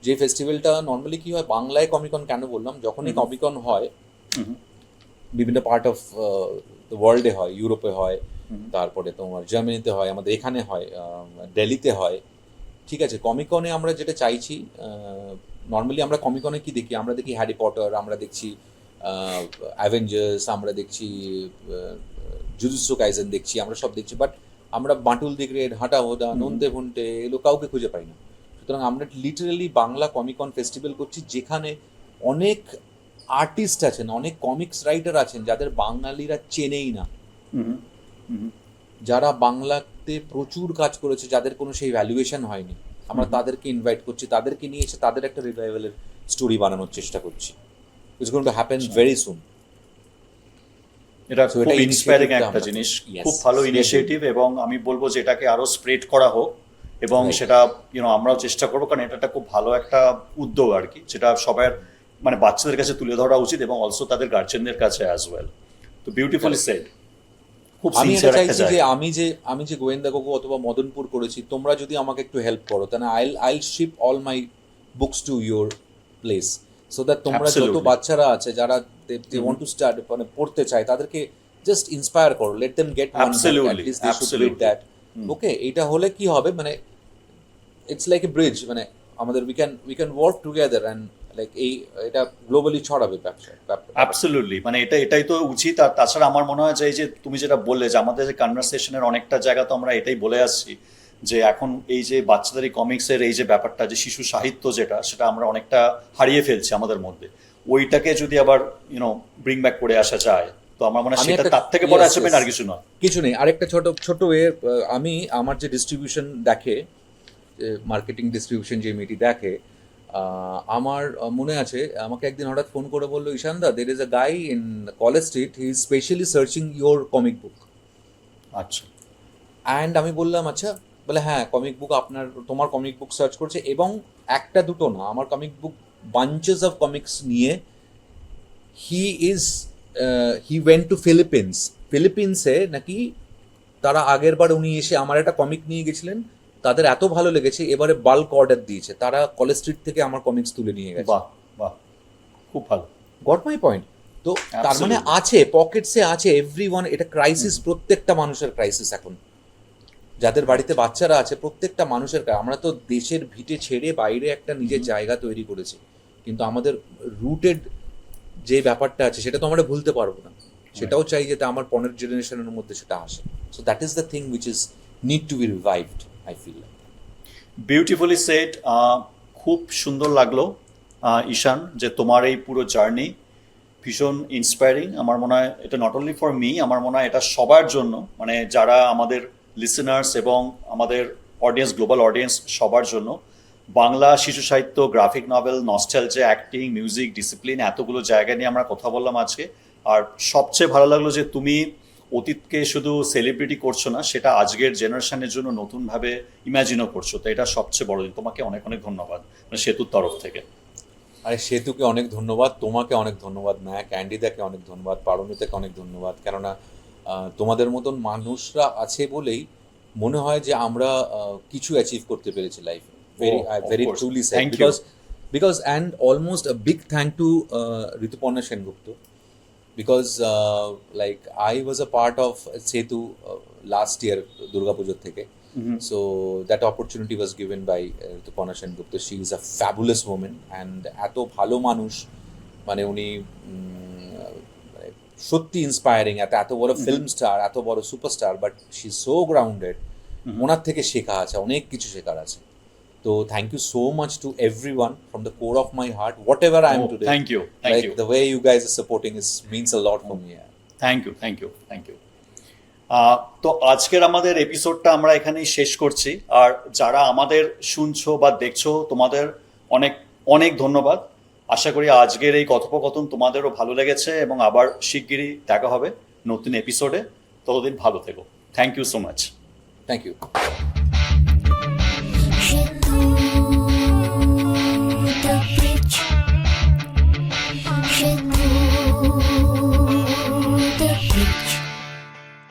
[SPEAKER 2] যে ফেস্টিভ্যালটা নর্মালি কী হয়, বাংলায় কমিকন কেন বললাম, যখনই কমিকন হয় বিভিন্ন পার্ট অফ দ্য ওয়ার্ল্ডে হয়, ইউরোপে হয়, তারপরে তোমার জার্মানিতে হয়, আমাদের এখানে হয়, দিল্লিতে হয়, ঠিক আছে? কমিকনে আমরা যেটা চাইছি, নর্মালি আমরা কমিকনে কি দেখি, আমরা দেখি হ্যারি পটার, আমরা দেখছি অ্যাভেঞ্জার্স, আমরা দেখছি জুজুৎসু কাইসেন দেখছি, আমরা সব দেখছি, বাট আমরা বাঁটুল দি গ্রেট, হাঁটা হোদা, নন্তে ভন্টে এগুলো কাউকে খুঁজে পাই না। সুতরাং আমরা লিটারেলি বাংলা কমিকন ফেস্টিভ্যাল করছি, যেখানে অনেক আর্টিস্ট আছেন, অনেক কমিক্স রাইটার আছেন যাদের বাঙালিরা চেনেই না, যারা বাংলাতে প্রচুর কাজ করেছে, যাদের কোনো সেই ভ্যালুয়েশন হয়নি, আমরা তাদেরকে ইনভাইট করছি, তাদেরকে নিয়ে এসে তাদের একটা রিভাইভালের স্টোরি বানানোর চেষ্টা করছি। It's going to happen very soon.
[SPEAKER 1] এটা খুব ইন্সপায়ারিং একটা জিনিস, খুব ভালো ইনিশিয়েটিভ, এবং আমি বলবো যে এটাকে আরো স্প্রেড করা হোক, এবং সেটা আমরাও চেষ্টা করবো, কারণ এটা একটা খুব ভালো একটা উদ্যোগ আর কি, যেটা সবার মানে বাচ্চাদের কাছে তুলে ধরা উচিত এবং অলসো তাদের গার্জেনদের কাছে অ্যাজ ওয়েল। তো বিউটিফুলি সেড।
[SPEAKER 2] আমি এটা চাইছি যে আমি যে গোয়েন্দা গোগো অথবা মদনপুর করেছি, তোমরা যদি আমাকে একটু হেল্প করো, তাহলে I'll ship all my books to your place, so that তোমরা যত বাচ্চারা আছে যারা দে ওয়ান্ট টু স্টার্ট মানে পড়তে চায়, তাদেরকে জাস্ট ইন্সপায়ার করো, let them get one book, at least they should read that. Okay, এটা হলে কি হবে, মানে ইটস লাইক এ ব্রিজ, মানে আমাদের we can work together and like এটা গ্লোবালি ছড়াবে ব্যবসা।
[SPEAKER 1] অ্যাবসলিউটলি, মানে এটাই তো উচিত। আর তাছাড়া আমার মনে হয় যে তুমি যেটা বললে, যে আমাদের যে কনভারসেশনের অনেকটা জায়গা তো আমরা এটাই বলে আসছি, যে এখন এই যে বাচ্চাদের এই কমিক্সের এই যে ব্যাপারটা, যে শিশু সাহিত্য সেটা আমরা অনেকটা হারিয়ে ফেলছি আমাদের মধ্যে, ওইটাকে যদি আবার ব্রিং ব্যাক করে আসা যায়, তো আমার মনে হয় সেটা তার থেকে বড় অ্যাচিভমেন্ট আর কিছু নয়।
[SPEAKER 2] কিছু নেই। আরেকটা ছোট আমি আমার যে ডিস্ট্রিবিউশন দেখে, মার্কেটিং ডিস্ট্রিবিউশন যে মিটি দেখে, আমার মনে আছে আমাকে একদিন হঠাৎ ফোন করে বললো, ঈশানদা, there is a guy in College Street, he is specially searching your comic book.
[SPEAKER 1] আচ্ছা।
[SPEAKER 2] অ্যান্ড আমি বললাম আচ্ছা, বলে হ্যাঁ, কমিক বুক তোমার কমিক বুক সার্চ করছে, এবং একটা দুটো না, আমার কমিক বুক বাঞ্চেস অফ কমিক্স নিয়ে হি ওয়েন্ট টু ফিলিপিন্সে নাকি তারা আগের বার উনি এসে আমার একটা কমিক নিয়ে গেছিলেন, তাদের এত ভালো লেগেছে, এবারে বাল্ক অর্ডার দিয়েছে, তারা কলেজ স্ট্রিট থেকে আমার কমিক্স তুলে নিয়ে গেছে।
[SPEAKER 1] বাহ বাহ, খুব ভালো।
[SPEAKER 2] Goat my point? তো তো তার মানে
[SPEAKER 1] Absolutely.
[SPEAKER 2] আছে, পকেটসে আছে, এভরিওয়ান, এটা ক্রাইসিস, প্রত্যেকটা মানুষের ক্রাইসিস এখন। যাদের বাড়িতে বাচ্চারা আছে প্রত্যেকটা মানুষের আমরা তো দেশের ভিটে ছেড়ে বাইরে একটা নিজের জায়গা তৈরি করেছি, কিন্তু আমাদের রুটেড যে ব্যাপারটা আছে সেটা তো আমরা ভুলতে পারবো না। সেটাও চাই যাতে আমার পরের জেনারেশনের মধ্যে সেটা আসে। So that is the thing which is need to be revived, I feel.
[SPEAKER 1] Beautifully said. খুব সুন্দর লাগলো ঈশান, যে তোমার এই পুরো জার্নি ভীষণ ইন্সপায়ারিং। আমার মনে হয় এটা নট অনলি ফর মি, আমার মনে হয় এটা সবার জন্য, মানে যারা আমাদের লিসেনার্স এবং আমাদের অডিয়েন্স, গ্লোবাল অডিয়েন্স, সবার জন্য। বাংলা শিশু সাহিত্য, graphic novel, nostalgia, acting, music, discipline, এতগুলো জায়গা নিয়ে আমরা কথা বললাম আজকে। আর সবচেয়ে ভালো লাগলো যে তুমি অতীতকে শুধু সেলিব্রিটি করছো না, সেটা আজকের জেনারেশনের জন্য নতুনভাবে ইমাজিনও করছো। তো এটা সবচেয়ে বড় দিন। তোমাকে অনেক অনেক ধন্যবাদ, মানে সেতুর তরফ থেকে।
[SPEAKER 2] আরে সেতুকে অনেক ধন্যবাদ, তোমাকে অনেক ধন্যবাদ, ম্যাক, ক্যান্ডিদাকে অনেক ধন্যবাদ, পারমিতাকে অনেক ধন্যবাদ। কেননা তোমাদের মতন মানুষরা আছে বলেই মনে হয় যে আমরা কিছু অ্যাচিভ করতে পেরেছি লাইফে। Very
[SPEAKER 1] Oh, of
[SPEAKER 2] very
[SPEAKER 1] course.
[SPEAKER 2] Truly said,
[SPEAKER 1] Thank you.
[SPEAKER 2] Because and almost a big thank to Rituparna Sengupta, because like I was a part of Setu last year Durga Pujo থেকে. So that opportunity was given by Ritupana Sengupta. She is a fabulous woman and এত ভালো মানুষ, মানে উনি মানে সত্যি inspiring. এত বড় ফিল্ম স্টার, এত বড় superstar, but she so grounded. ওনার থেকে শেখা আছে, অনেক কিছু শেখার আছে। তো thank you so much to everyone from the core of my heart, whatever I am
[SPEAKER 1] Oh,
[SPEAKER 2] today.
[SPEAKER 1] thank you, thank
[SPEAKER 2] Like
[SPEAKER 1] you.
[SPEAKER 2] the way you guys are supporting is means a lot for me. Yeah.
[SPEAKER 1] Thank you, thank you, thank you. তো আজকের আমাদের এপিসোডটা আমরা এখানেই শেষ করছি। আর যারা আমাদের শুনছো বা দেখছো, তোমাদের অনেক অনেক ধন্যবাদ। আশা করি আজকের এই কথোপকথন তোমাদেরও ভালো লেগেছে, এবং আবার শিগগিরই দেখা হবে নতুন এপিসোডে। ততদিন ভালো থেকো। Thank you so much.
[SPEAKER 2] Thank you.